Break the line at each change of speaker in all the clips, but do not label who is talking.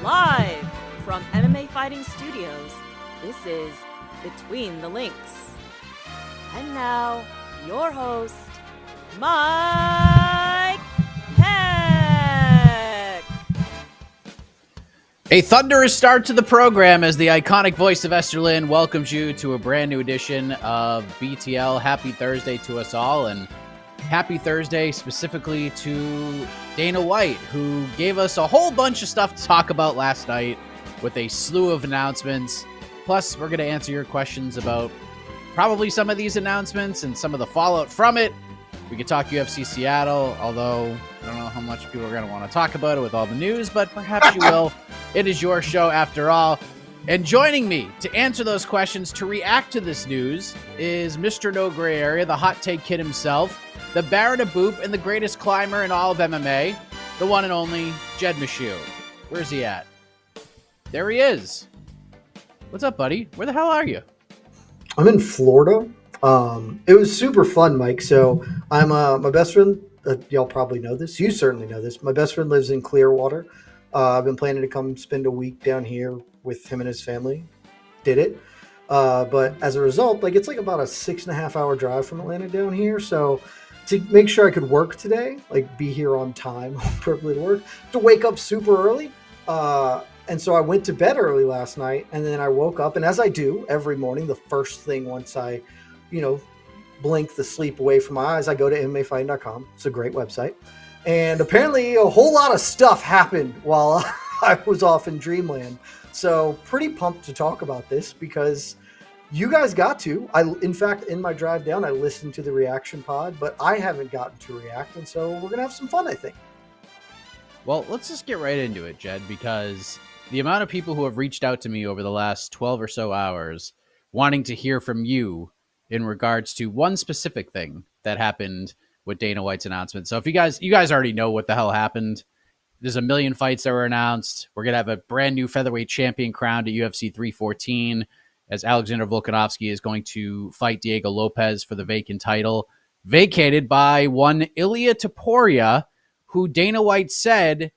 Live from MMA Fighting Studios, this is Between the Links. And now, your host, Mike Heck.
A thunderous start to the program as the iconic voice of Esther Lynn welcomes you to a brand new edition of BTL. Happy Thursday to us all, and happy Thursday specifically to Dana White, who gave us a whole bunch of stuff to talk about last night with a slew of announcements. Plus, we're going to answer your questions about probably some of these announcements and some of the fallout from it. We could talk UFC Seattle, although I don't know how much people are going to want to talk about it with all the news, but perhaps you will. It is your show after all. And joining me to answer those questions, to react to this news, is Mr. No Gray Area, the hot take kid himself, the Baron of Boop and the greatest climber in all of MMA, the one and only Jed Meshew. Where's he at? There he is. What's up, buddy? Where the hell are you?
I'm in Florida. It was super fun, Mike. So I'm my best friend. Y'all probably know this. You certainly know this. My best friend lives in Clearwater. I've been planning to come spend a week down here with him and his family. Did it. But as a result, it's about a 6.5 hour drive from Atlanta down here. So to make sure I could work today, be here on time, appropriately to work, to wake up super early. And so I went to bed early last night, and then I woke up, and as I do every morning, the first thing once I, blink the sleep away from my eyes, I go to MMAfighting.com. It's a great website. And apparently a whole lot of stuff happened while I was off in Dreamland. So pretty pumped to talk about this because you guys got to. In fact, in my drive down, I listened to the reaction pod, but I haven't gotten to react. And so we're going to have some fun, I think.
Well, let's just get right into it, Jed, because the amount of people who have reached out to me over the last 12 or so hours wanting to hear from you in regards to one specific thing that happened with Dana White's announcement. So if you guys already know what the hell happened. There's a million fights that were announced. We're going to have a brand new featherweight champion crowned at UFC 314 as Alexander Volkanovski is going to fight Diego Lopes for the vacant title, vacated by one Ilia Topuria, who Dana White said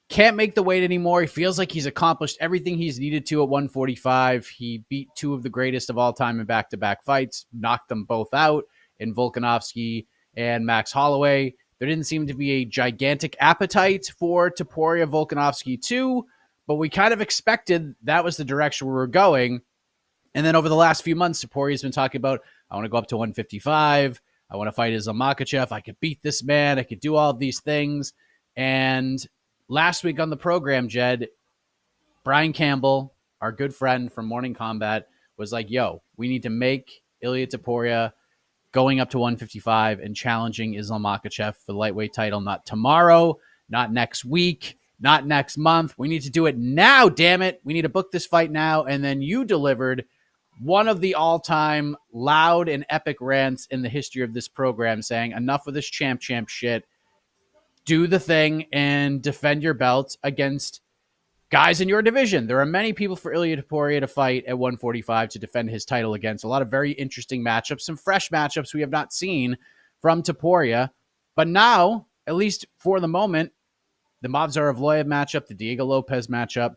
can't make the weight anymore. He feels like he's accomplished everything he's needed to at 145. He beat two of the greatest of all time in back-to-back fights, knocked them both out in Volkanovski and Max Holloway. There didn't seem to be a gigantic appetite for Topuria Volkanovski 2, but we kind of expected that was the direction we were going. And then over the last few months, Topuria's been talking about, I want to go up to 155. I want to fight Islam Makhachev. I could beat this man. I could do all of these things. And last week on the program, Jed, Brian Campbell, our good friend from Morning Combat, was like, yo, we need to make Ilia Topuria going up to 155 and challenging Islam Makhachev for the lightweight title, not tomorrow, not next week, not next month. We need to do it now, damn it. We need to book this fight now. And then you delivered one of the all-time loud and epic rants in the history of this program saying, enough of this champ shit. Do the thing and defend your belt against guys in your division. There are many people for Ilia Topuria to fight at 145 to defend his title against. A lot of very interesting matchups, some fresh matchups we have not seen from Topuria. But now, at least for the moment, the Movsar Evloev matchup, the Diego Lopes matchup,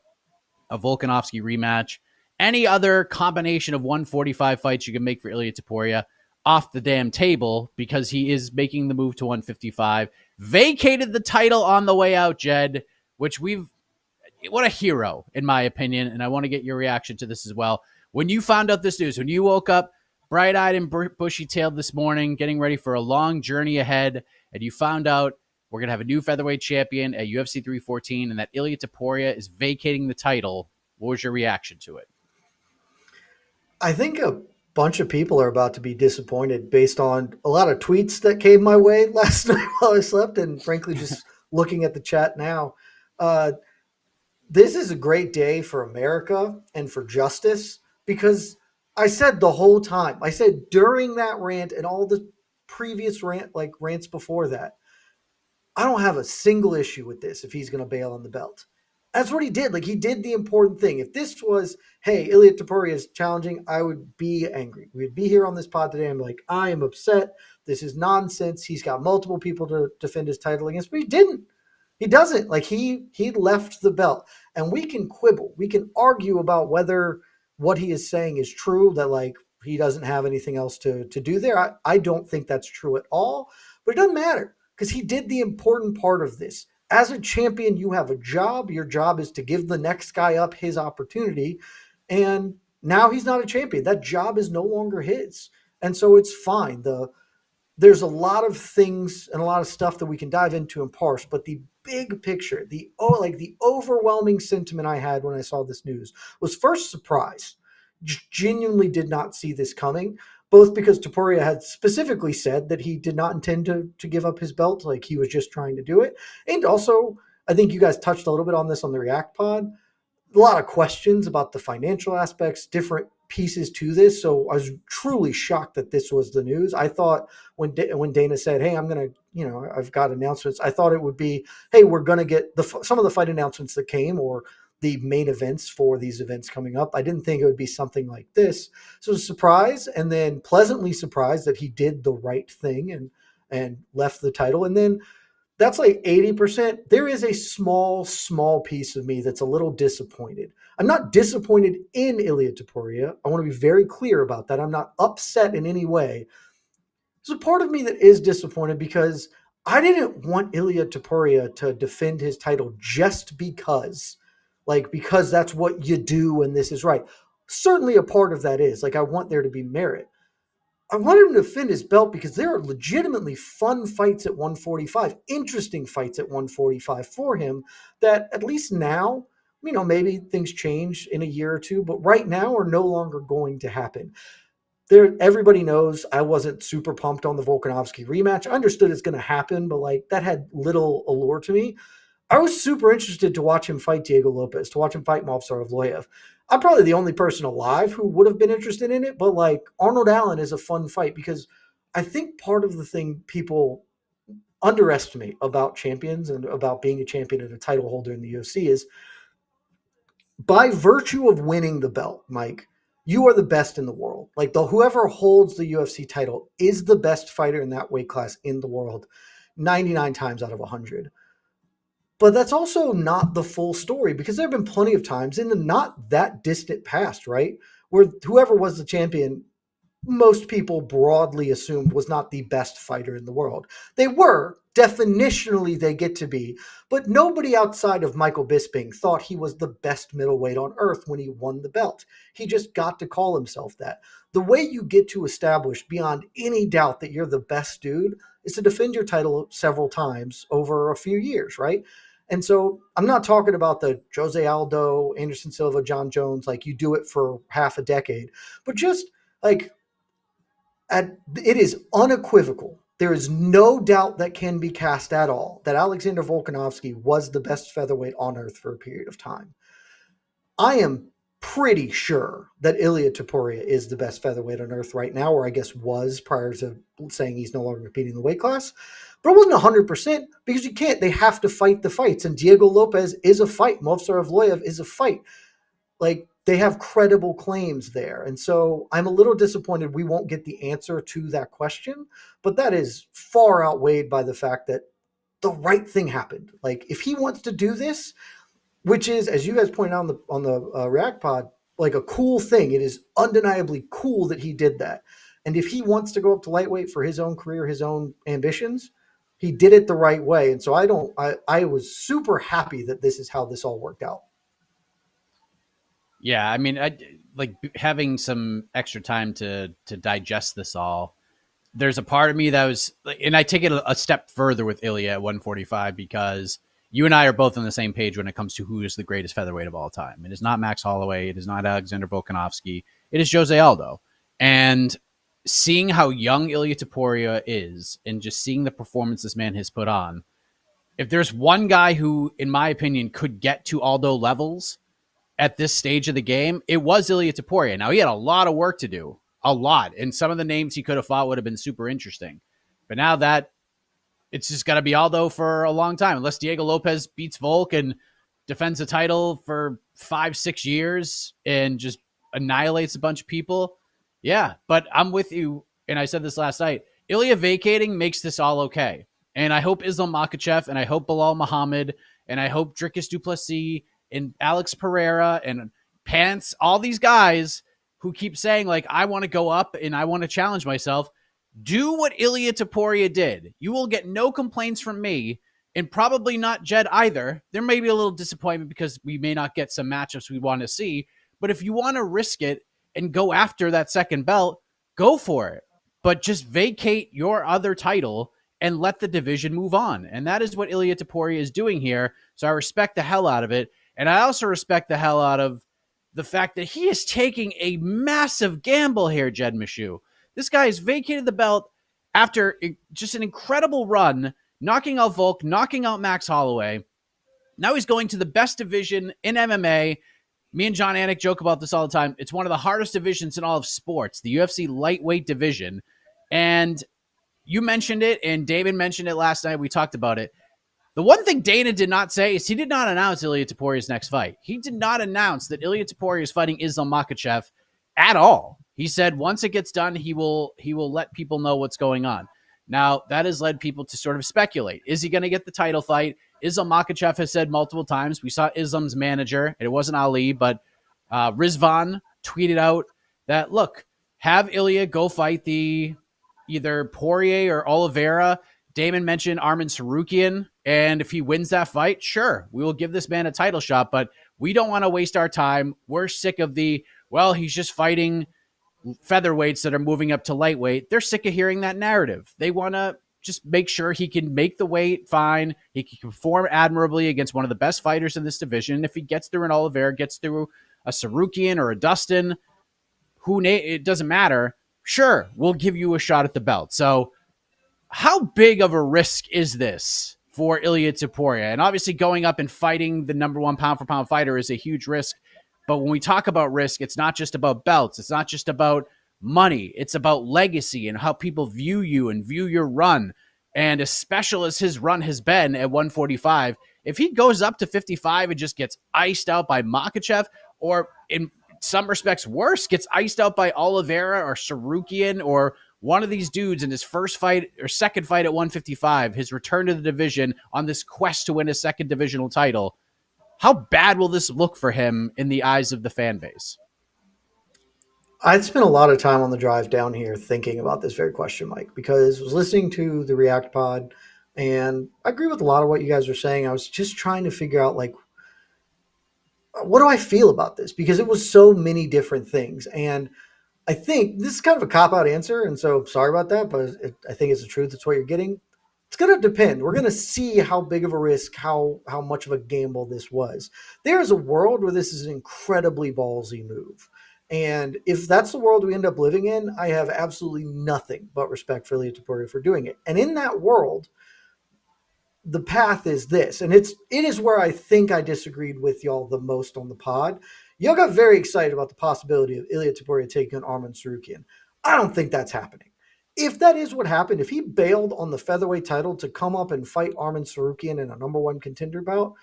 a Volkanovski rematch, any other combination of 145 fights you can make for Ilia Topuria off the damn table because he is making the move to 155. Vacated the title on the way out, Jed, which what a hero, in my opinion, and I want to get your reaction to this as well. When you found out this news, when you woke up bright-eyed and bushy-tailed this morning, getting ready for a long journey ahead, and you found out we're going to have a new featherweight champion at UFC 314 and that Ilia Topuria is vacating the title, what was your reaction to it?
I think a bunch of people are about to be disappointed based on a lot of tweets that came my way last night while I slept, and frankly, just looking at the chat now. This is a great day for America and for justice because I said the whole time, I said during that rant and all the previous rants before that, I don't have a single issue with this if he's going to bail on the belt. That's what he did. He did the important thing. If this was, hey, Ilia Topuria is challenging, I would be angry. We'd be here on this pod today and be like, I am upset. This is nonsense. He's got multiple people to defend his title against, but he didn't. He doesn't. Like he left the belt, and we can quibble, we can argue about whether what he is saying is true. That like he doesn't have anything else to do there. I don't think that's true at all. But it doesn't matter because he did the important part of this. As a champion, you have a job. Your job is to give the next guy up his opportunity, and now he's not a champion. That job is no longer his, and so it's fine. There's a lot of things and a lot of stuff that we can dive into and parse, but the big picture, the overwhelming sentiment I had when I saw this news was first surprise. Genuinely did not see this coming, both because Topuria had specifically said that he did not intend to give up his belt, like he was just trying to do it. And also, I think you guys touched a little bit on this on the React pod, a lot of questions about the financial aspects, different pieces to this. So I was truly shocked that this was the news. I thought when Dana said, "Hey, I'm gonna, I've got announcements," I thought it would be, "Hey, we're gonna get some of the fight announcements that came or the main events for these events coming up." I didn't think it would be something like this. So it was a surprise, and then pleasantly surprised that he did the right thing and left the title, and then that's like 80%. There is a small piece of me that's a little disappointed. I'm not disappointed in Ilia Topuria. I want to be very clear about that. I'm not upset in any way. There's a part of me that is disappointed because I didn't want Ilia Topuria to defend his title just because that's what you do and this is right. Certainly a part of that is, like, I want there to be merit. I want him to defend his belt because there are legitimately fun fights at 145, interesting fights at 145 for him that at least now, maybe things change in a year or two, but right now are no longer going to happen. Everybody knows I wasn't super pumped on the Volkanovski rematch. I understood it's going to happen, but like that had little allure to me. I was super interested to watch him fight Diego Lopes, to watch him fight Movsarevloyev. I'm probably the only person alive who would have been interested in it, but like Arnold Allen is a fun fight because I think part of the thing people underestimate about champions and about being a champion and a title holder in the UFC is by virtue of winning the belt, Mike, you are the best in the world. Like whoever holds the UFC title is the best fighter in that weight class in the world, 99 times out of 100. But that's also not the full story because there have been plenty of times in the not that distant past, right, where whoever was the champion, most people broadly assumed was not the best fighter in the world. They were. Definitionally, they get to be. But nobody outside of Michael Bisping thought he was the best middleweight on earth when he won the belt. He just got to call himself that. The way you get to establish beyond any doubt that you're the best dude is to defend your title several times over a few years, right? And so I'm not talking about the Jose Aldo, Anderson Silva, John Jones, like you do it for half a decade, but just like it is unequivocal. There is no doubt that can be cast at all that Alexander Volkanovski was the best featherweight on earth for a period of time. I am pretty sure that Ilia Topuria is the best featherweight on earth right now, or I guess was prior to saying he's no longer competing in the weight class. But it wasn't 100% because you can't. They have to fight the fights. And Diego Lopes is a fight. Movsarevloyev is a fight. Like, they have credible claims there. And so I'm a little disappointed we won't get the answer to that question. But that is far outweighed by the fact that the right thing happened. Like, if he wants to do this, which is, as you guys pointed out on the React pod, like a cool thing. It is undeniably cool that he did that. And if he wants to go up to lightweight for his own career, his own ambitions, he did it the right way. And so I was super happy that this is how this all worked out.
Yeah, I mean, like having some extra time to digest this all. There's a part of me that was, and I take it a step further with Ilia at 145 because you and I are both on the same page when it comes to who is the greatest featherweight of all time. It is not Max Holloway. It is not Alexander Volkanovski. It is Jose Aldo. And seeing how young Ilia Topuria is and just seeing the performance this man has put on, if there's one guy who, in my opinion, could get to Aldo levels at this stage of the game, it was Ilia Topuria. Now, he had a lot of work to do, a lot. And some of the names he could have fought would have been super interesting. But now that it's just got to be Aldo for a long time, unless Diego Lopes beats Volk and defends the title for 5-6 years and just annihilates a bunch of people. Yeah, but I'm with you. And I said this last night, Ilia vacating makes this all okay. And I hope Islam Makhachev, and I hope Bilal Muhammad, and I hope Dricus du Plessis and Alex Pereira and Pants, all these guys who keep saying, like, I want to go up and I want to challenge myself, do what Ilia Topuria did. You will get no complaints from me, and probably not Jed either. There may be a little disappointment because we may not get some matchups we want to see, but if you want to risk it and go after that second belt, go for it. But just vacate your other title and let the division move on. And that is what Ilia Topuria is doing here. So I respect the hell out of it. And I also respect the hell out of the fact that he is taking a massive gamble here, Jed Meshew. This guy has vacated the belt after just an incredible run, knocking out Volk, knocking out Max Holloway. Now he's going to the best division in MMA. Me and John Anik joke about this all the time. It's one of the hardest divisions in all of sports, the UFC lightweight division. And you mentioned it, and Damon mentioned it last night. We talked about it. The one thing Dana did not say is he did not announce Ilia Topuria's next fight. He did not announce that Ilia Topuria is fighting Islam Makhachev at all. He said once it gets done, he will let people know what's going on. Now, that has led people to sort of speculate. Is he going to get the title fight? Islam Makhachev has said multiple times. We saw Islam's manager, and it wasn't Ali, but Rizvan tweeted out that, look, have Ilia go fight the either Poirier or Oliveira. Damon mentioned Arman Sarukian, and if he wins that fight, sure, we will give this man a title shot, but we don't want to waste our time. We're sick of he's just fighting featherweights that are moving up to lightweight. They're sick of hearing that narrative. They want to just make sure he can make the weight fine. He can perform admirably against one of the best fighters in this division. If he gets through an Oliveira, gets through a Sarukian or a Dustin, it doesn't matter. Sure, we'll give you a shot at the belt. So how big of a risk is this for Ilia Topuria? And obviously going up and fighting the number one pound for pound fighter is a huge risk. But when we talk about risk, it's not just about belts. It's not just about money. It's about legacy and how people view you and view your run. And as special as his run has been at 145, if he goes up to 55 and just gets iced out by Makhachev, or in some respects worse, gets iced out by Oliveira or Sarukian or one of these dudes in his first fight or second fight at 155, his return to the division on this quest to win a second divisional title, how bad will this look for him in the eyes of the fan base?
I'd spent a lot of time on the drive down here thinking about this very question, Mike, because I was listening to the React Pod, and I agree with a lot of what you guys were saying. I was just trying to figure out, like, what do I feel about this? Because it was so many different things. And I think this is kind of a cop-out answer, and so sorry about that, but I think it's the truth. It's what you're getting. It's going to depend. We're going to see how big of a risk, how much of a gamble this was. There is a world where this is an incredibly ballsy move. And if that's the world we end up living in, I have absolutely nothing but respect for Ilia Topuria for doing it. And in that world, the path is this. And it is where I think I disagreed with y'all the most on the pod. Y'all got very excited about the possibility of Ilia Topuria taking on Arman Sarukian. I don't think that's happening. If that is what happened, if he bailed on the featherweight title to come up and fight Arman Sarukian in a number one contender bout,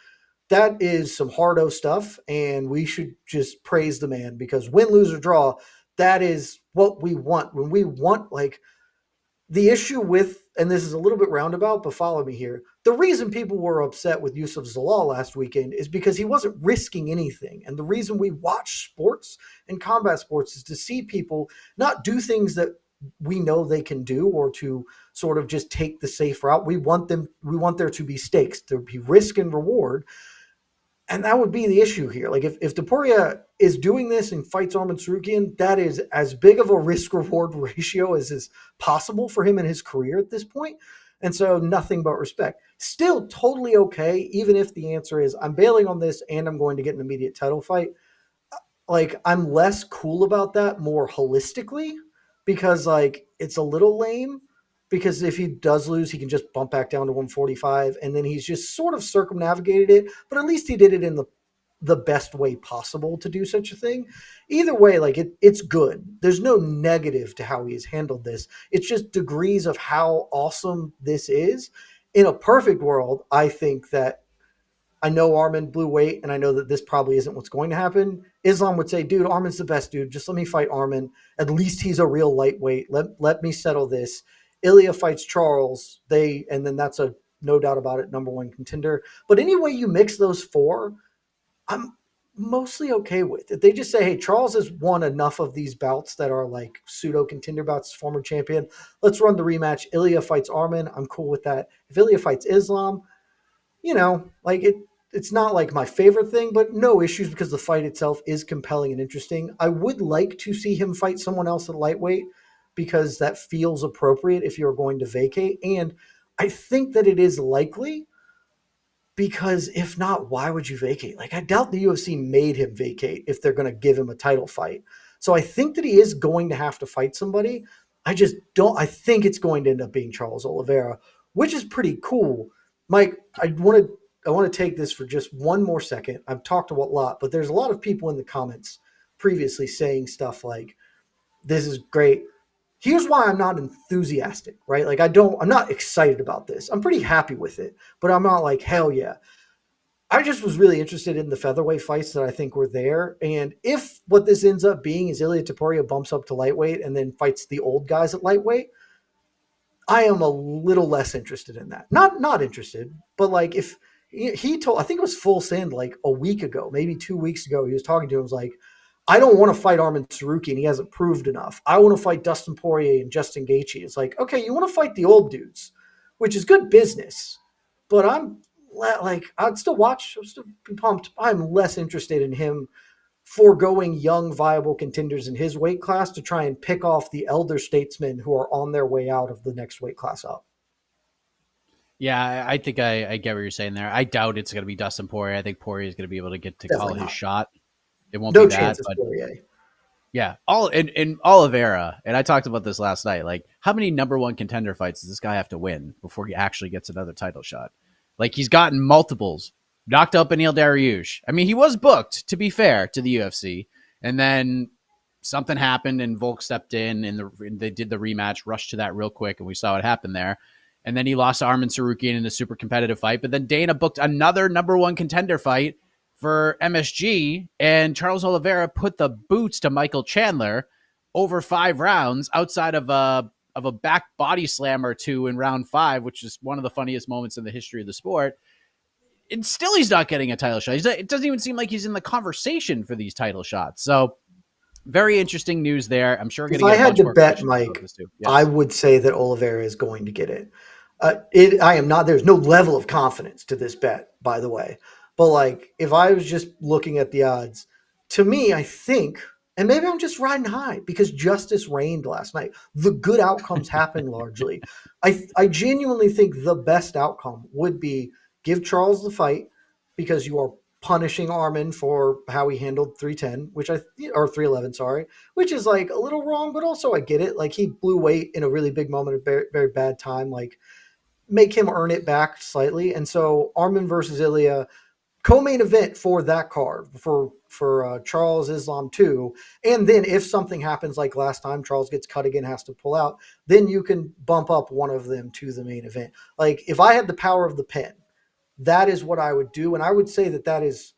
that is some hardo stuff, and we should just praise the man, because win, lose, or draw, that is what we want. When we want, like, the issue with, and this is a little bit roundabout, but follow me here, the reason people were upset with Yusuf Zalal last weekend is because he wasn't risking anything. And the reason we watch sports and combat sports is to see people not do things that we know they can do, or to sort of just take the safe route. We want there to be stakes, to be risk and reward. And that would be the issue here. Like, if Topuria is doing this and fights Arman Sarukian, that is as big of a risk-reward ratio as is possible for him in his career at this point. And so nothing but respect. Still totally okay, even if the answer is I'm bailing on this and I'm going to get an immediate title fight. Like, I'm less cool about that more holistically, because, like, it's a little lame. Because if he does lose, he can just bump back down to 145, and then he's just sort of circumnavigated it. But at least he did it in the best way possible to do such a thing. Either way, like, it's good. There's no negative to how he has handled this. It's just degrees of how awesome this is. In a perfect world, I think that, I know Arman blew weight, and I know that this probably isn't what's going to happen. Islam would say, dude, Arman's the best dude. Just let me fight Arman. At least he's a real lightweight. Let me settle this. Ilia fights Charles, and then that's a no doubt about it number one contender. But any way you mix those four, I'm mostly okay with. If they just say, hey, Charles has won enough of these bouts that are like pseudo contender bouts, former champion. Let's run the rematch. Ilia fights Arman. I'm cool with that. If Ilia fights Islam, like it's not like my favorite thing, but no issues because the fight itself is compelling and interesting. I would like to see him fight someone else at lightweight because that feels appropriate if you're going to vacate. And I think that it is likely because if not, why would you vacate? Like, I doubt the UFC made him vacate if they're going to give him a title fight. So I think that he is going to have to fight somebody. I just don't. I think it's going to end up being Charles Oliveira, which is pretty cool. Mike, I want to take this for just one more second. I've talked a lot, but there's a lot of people in the comments previously saying stuff like, "This is great." Here's why I'm not enthusiastic, right? Like I'm not excited about this. I'm pretty happy with it, but I'm not like, hell yeah. I just was really interested in the featherweight fights that I think were there. And if what this ends up being is Ilia Topuria bumps up to lightweight and then fights the old guys at lightweight, I am a little less interested in that. Not interested, but like if he told, I think it was Full Send like a week ago, maybe 2 weeks ago, he was talking to him, was like, I don't want to fight Arman Saruki and he hasn't proved enough. I want to fight Dustin Poirier and Justin Gaethje. It's like, okay, you want to fight the old dudes, which is good business, but I'd still watch, I'll still be pumped. I'm less interested in him foregoing young, viable contenders in his weight class to try and pick off the elder statesmen who are on their way out of the next weight class up.
Yeah, I think I get what you're saying there. I doubt it's going to be Dustin Poirier. I think Poirier is going to be able to get to
Definitely
call
not.
his shot. It won't
No
be that,
chance of
but
Poirier.
yeah, all in Oliveira, and I talked about this last night. Like, how many number one contender fights does this guy have to win before he actually gets another title shot? Like, he's gotten multiples, knocked out Beneil Dariush. I mean, he was booked, to be fair, to the UFC, and then something happened, and Volk stepped in, and they did the rematch, rushed to that real quick, and we saw what happened there. And then he lost to Arman Sarukian in a super competitive fight, but then Dana booked another number one contender fight for MSG, and Charles Oliveira put the boots to Michael Chandler over 5 rounds outside of a back body slam or two in round 5, which is one of the funniest moments in the history of the sport. And still he's not getting a title shot. It doesn't even seem like he's in the conversation for these title shots. So very interesting news there. I'm sure we're going to get a bunch more
Bet,
questions
Mike,
about this too. Yes.
I would say that Oliveira is going to get it. I am not. There's no level of confidence to this bet, by the way. But like, if I was just looking at the odds, to me, I think, and maybe I'm just riding high because justice reigned last night. The good outcomes happen largely. I genuinely think the best outcome would be give Charles the fight because you are punishing Arman for how he handled 310, or 311, sorry, which is like a little wrong, but also I get it. Like, he blew weight in a really big moment, a very, very bad time. Like, make him earn it back slightly. And so Arman versus Ilia, co-main event for that card for Charles Islam 2. And then if something happens like last time, Charles gets cut again, has to pull out, then you can bump up one of them to the main event. Like, if I had the power of the pen, that is what I would do. And I would say that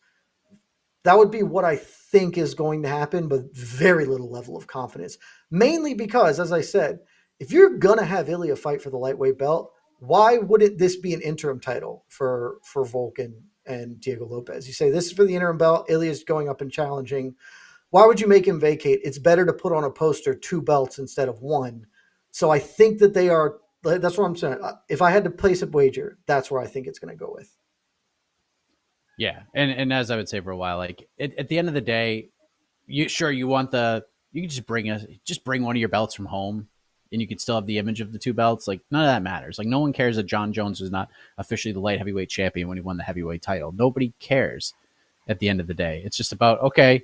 would be what I think is going to happen, but very little level of confidence. Mainly because, as I said, if you're going to have Ilia fight for the lightweight belt, why wouldn't this be an interim title for Volk and Diego Lopes? You say this is for the interim belt. Ilia's going up and challenging. Why would you make him vacate? It's better to put on a poster 2 belts instead of 1. So I think that they are. That's what I'm saying. If I had to place a wager, that's where I think it's going to go with.
Yeah, and as I would say for a while, like at the end of the day, you can just bring one of your belts from home, and you could still have the image of the 2 belts. Like, none of that matters. Like, no one cares that John Jones was not officially the light heavyweight champion when he won the heavyweight title. Nobody cares at the end of the day. It's just about, okay.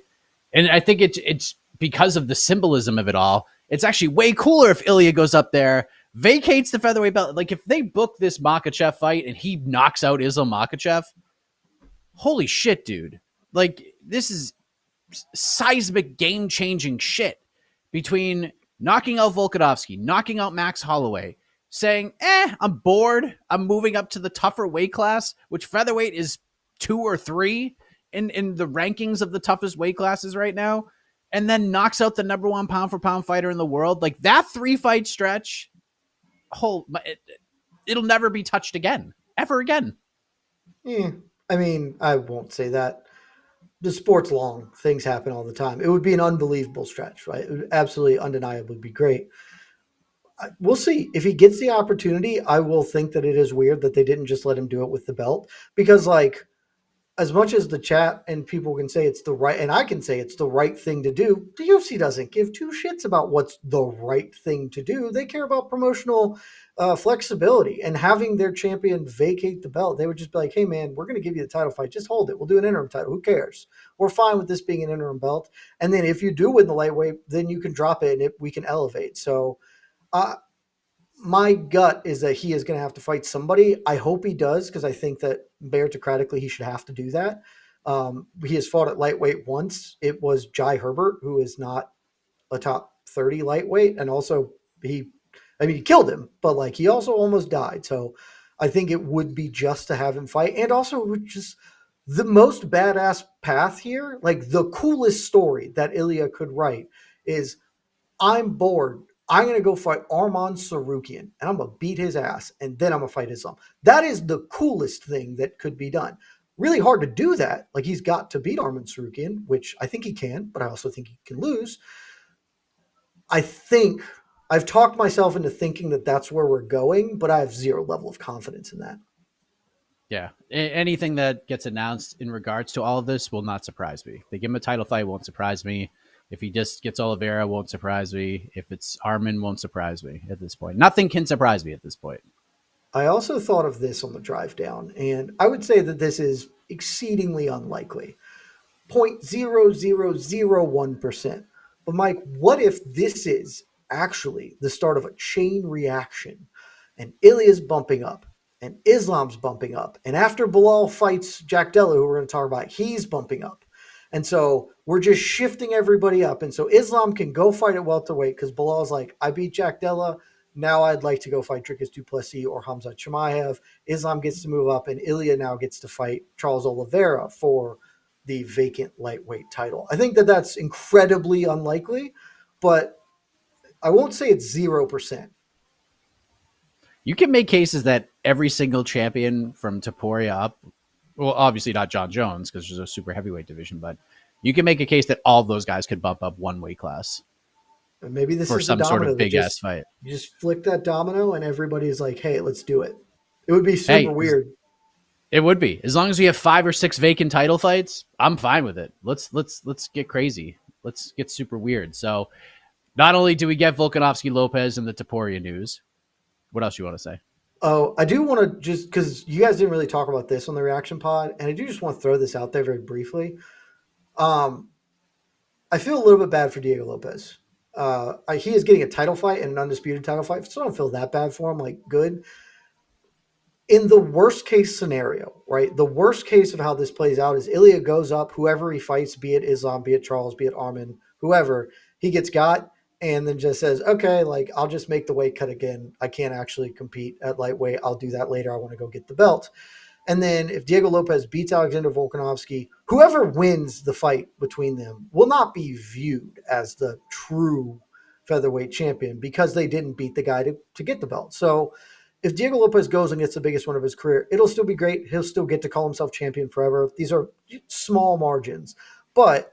And I think it's because of the symbolism of it all. It's actually way cooler if Ilia goes up there, vacates the featherweight belt. Like, if they book this Makhachev fight and he knocks out Islam Makhachev, holy shit, dude. Like, this is seismic, game-changing shit between knocking out Volkanovski, knocking out Max Holloway, saying, I'm bored. I'm moving up to the tougher weight class, which featherweight is 2 or 3 in the rankings of the toughest weight classes right now, and then knocks out the number 1 pound-for-pound fighter in the world. Like, that 3-fight stretch, it'll never be touched again, ever again.
Yeah, I mean, I won't say that. The sport's long. Things happen all the time. It would be an unbelievable stretch, right? It would absolutely, undeniably be great. We'll see. If he gets the opportunity, I will think that it is weird that they didn't just let him do it with the belt. Because, like, as much as the chat and people can say it's the right, and I can say it's the right thing to do, the UFC doesn't give two shits about what's the right thing to do. They care about promotional flexibility and having their champion vacate the belt. They would just be like, hey, man, we're going to give you the title fight. Just hold it. We'll do an interim title. Who cares? We're fine with this being an interim belt. And then if you do win the lightweight, then you can drop it and we can elevate. So, uh, my gut is that he is going to have to fight somebody. I hope he does because I think that meritocratically he should have to do that. He has fought at lightweight once. It was Jai Herbert, who is not a top 30 lightweight. And also he killed him, but like he also almost died. So I think it would be just to have him fight. And also just the most badass path here, like the coolest story that Ilia could write is I'm bored. I'm going to go fight Arman Sarukian and I'm going to beat his ass and then I'm going to fight Islam. That is the coolest thing that could be done. Really hard to do that. Like he's got to beat Arman Sarukian, which I think he can, but I also think he can lose. I think I've talked myself into thinking that that's where we're going, but I have zero level of confidence in that.
Yeah. Anything that gets announced in regards to all of this will not surprise me. If they give him a title fight, won't surprise me. If he just gets Oliveira, won't surprise me. If it's Arman, won't surprise me at this point. Nothing can surprise me at this point.
I also thought of this on the drive down, and I would say that this is exceedingly unlikely. 0.0001%. But Mike, what if this is actually the start of a chain reaction and Ilya's bumping up and Islam's bumping up. And after Bilal fights Jack Della, who we're going to talk about, he's bumping up. And so we're just shifting everybody up. And so Islam can go fight at welterweight because Bilal's like, I beat Jack Della. Now I'd like to go fight Dricus du Plessis or Hamzat Chimaev. Islam gets to move up, and Ilia now gets to fight Charles Oliveira for the vacant lightweight title. I think that that's incredibly unlikely, but I won't say it's 0%.
You can make cases that every single champion from Topuria up, well, obviously not John Jones because there's a super heavyweight division, but you can make a case that all those guys could bump up one weight class.
And maybe this
for
is
some sort of big ass fight.
You just flick that domino and everybody's like, hey, let's do it. It would be super weird.
It would be. As long as we have 5 or 6 vacant title fights, I'm fine with it. Let's get crazy. Let's get super weird. So not only do we get Volkanovski, Lopes, and the Topuria news, what else you want to say?
Oh, I do want to just, because you guys didn't really talk about this on the reaction pod, and I do just want to throw this out there very briefly. I feel a little bit bad for Diego Lopes. He is getting a title fight and an undisputed title fight, so I don't feel that bad for him. Like, good. In the worst case scenario, right? The worst case of how this plays out is Ilia goes up, whoever he fights, be it Islam, be it Charles, be it Arman, whoever, he gets got, and then just says, okay, like, I'll just make the weight cut again. I can't actually compete at lightweight. I'll do that later. I want to go get the belt. And then if Diego Lopes beats Alexander Volkanovski, whoever wins the fight between them will not be viewed as the true featherweight champion because they didn't beat the guy to get the belt. So if Diego Lopes goes and gets the biggest one of his career, it'll still be great. He'll still get to call himself champion forever. These are small margins, but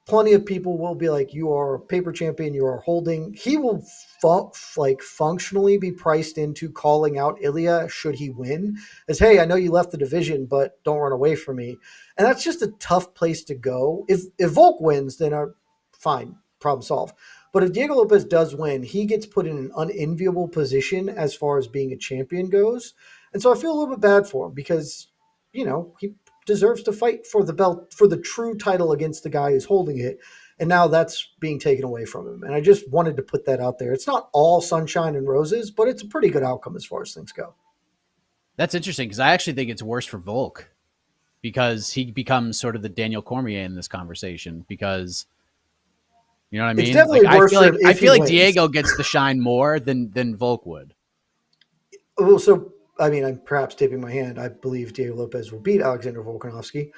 plenty of people will be like, you are a paper champion, you are holding. He will functionally be priced into calling out Ilia should he win as, hey, I know you left the division, but don't run away from me. And that's just a tough place to go. If Volk wins, then fine, problem solved. But if Diego Lopes does win, he gets put in an unenviable position as far as being a champion goes. And so I feel a little bit bad for him because, he deserves to fight for the belt, for the true title against the guy who's holding it. And now that's being taken away from him. And I just wanted to put that out there. It's not all sunshine and roses, but it's a pretty good outcome as far as things go.
That's interesting because I actually think it's worse for Volk because he becomes sort of the Daniel Cormier in this conversation because, you know what I mean?
It's definitely worse
I feel like Diego gets the shine more than Volk would.
Well, so I mean, I'm perhaps tipping my hand. I believe Diego Lopes will beat Alexander Volkanovski.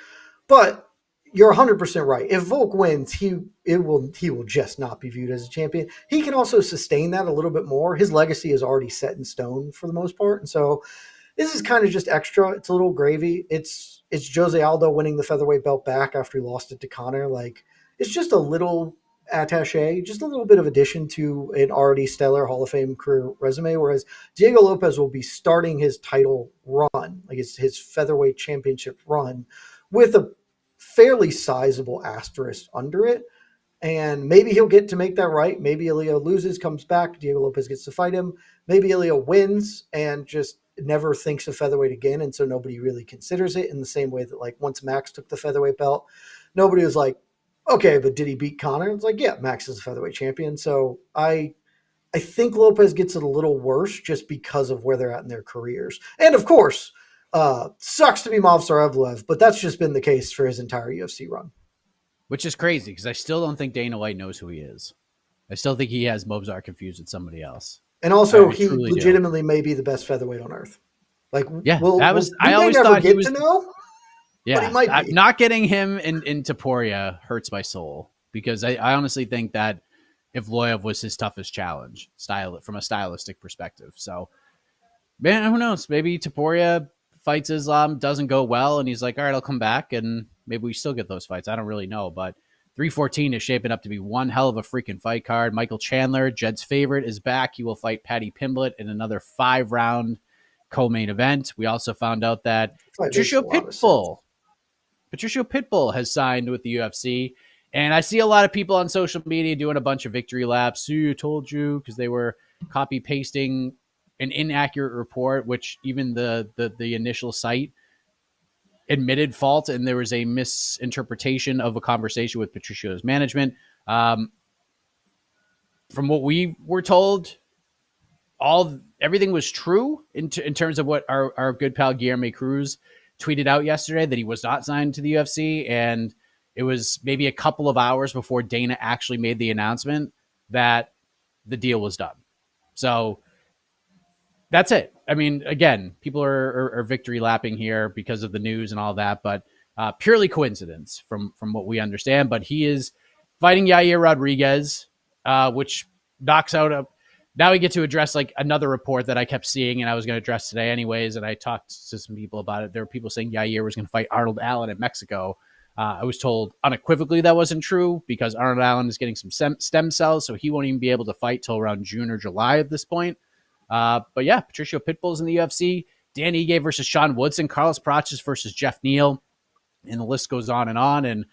But you're 100% right. If Volk wins, he will just not be viewed as a champion. He can also sustain that a little bit more. His legacy is already set in stone for the most part, and so this is kind of just extra. It's a little gravy. It's Jose Aldo winning the featherweight belt back after he lost it to Connor. Like, it's just a little attache, just a little bit of addition to an already stellar Hall of Fame career resume. Whereas Diego Lopes will be starting his title run, like his featherweight championship run, with a fairly sizable asterisk under it. And maybe he'll get to make that right. Maybe Ilia loses, comes back, Diego Lopes gets to fight him. Maybe Ilia wins and just never thinks of featherweight again, and so nobody really considers it in the same way that, like, once Max took the featherweight belt, nobody was like, okay, but did he beat Connor? It's like, yeah, Max is a featherweight champion. So I think Lopez gets it a little worse just because of where they're at in their careers. And of course, sucks to be Movsar Evloev, but that's just been the case for his entire UFC run.
Which is crazy because I still don't think Dana White knows who he is. I still think he has Movsar confused with somebody else.
And also, he legitimately may be the best featherweight on earth. Like,
yeah,
I always thought he was. To know,
yeah, not getting him in Topuria hurts my soul because I honestly think that Evloev was his toughest challenge, from a stylistic perspective. So, man, who knows? Maybe Topuria fights Islam, doesn't go well, and he's like, all right, I'll come back, and maybe we still get those fights. I don't really know, but 314 is shaping up to be one hell of a freaking fight card. Michael Chandler, Jed's favorite, is back. He will fight Paddy Pimblett in another 5-round co-main event. We also found out that Patricio Pitbull has signed with the UFC. And I see a lot of people on social media doing a bunch of victory laps. I told you, because they were copy pasting an inaccurate report, which even the initial site admitted fault, and there was a misinterpretation of a conversation with Patricio's management. From what we were told, everything was true in terms of what our good pal Guillermo Cruz tweeted out yesterday, that he was not signed to the UFC, and it was maybe a couple of hours before Dana actually made the announcement that the deal was done. So that's it. I mean, again, people are victory lapping here because of the news and all that, but purely coincidence from what we understand. But he is fighting Yair Rodriguez, which knocks out now we get to address like another report that I kept seeing and I was going to address today anyways. And I talked to some people about it. There were people saying Yair was going to fight Arnold Allen in Mexico. I was told unequivocally that wasn't true because Arnold Allen is getting some stem cells, so he won't even be able to fight till around June or July at this point. But yeah, Patricio Pitbull's in the UFC. Dan Ige versus Sean Woodson, Carlos Prates versus Jeff Neal, and the list goes on. And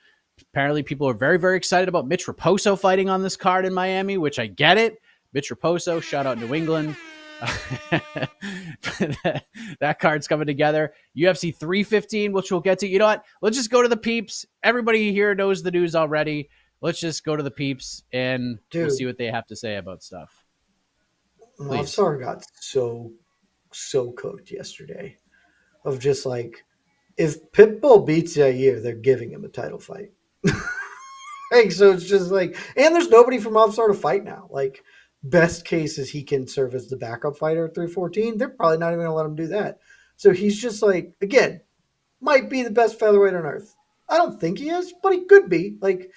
apparently people are very, very excited about Mitch Raposo fighting on this card in Miami, which I get it. Mitch Raposo, shout out New England. That card's coming together. UFC 315, which we'll get to. You know what? Let's just go to the peeps. Everybody here knows the news already. Let's just go to the peeps and we'll see what they have to say about stuff.
Movsar got so cooked yesterday of just like, if Pitbull beats Yair, they're giving him a title fight. Like, so it's just like, and there's nobody from Movsar to fight now. Like, best case is he can serve as the backup fighter at 314. They're probably not even going to let him do that. So he's just like, again, might be the best featherweight on earth. I don't think he is, but he could be. Like,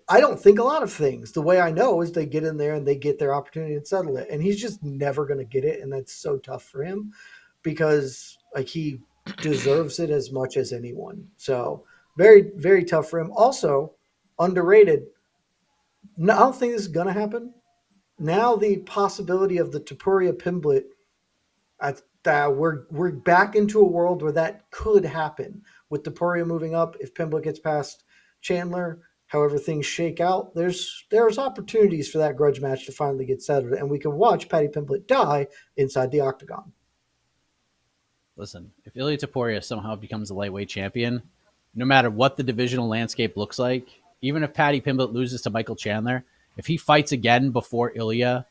I don't think a lot of things. The way I know is they get in there and they get their opportunity and settle it. And he's just never going to get it. And that's so tough for him because like he deserves it as much as anyone. So very, very tough for him. Also underrated. No, I don't think this is going to happen. Now the possibility of the Topuria Pimblett, we're back into a world where that could happen with Topuria moving up. If Pimblett gets past Chandler, however things shake out, there's opportunities for that grudge match to finally get settled, and we can watch Paddy Pimblett die inside the octagon.
Listen, if Ilia Topuria somehow becomes a lightweight champion, no matter what the divisional landscape looks like, even if Paddy Pimblett loses to Michael Chandler, if he fights again before Ilia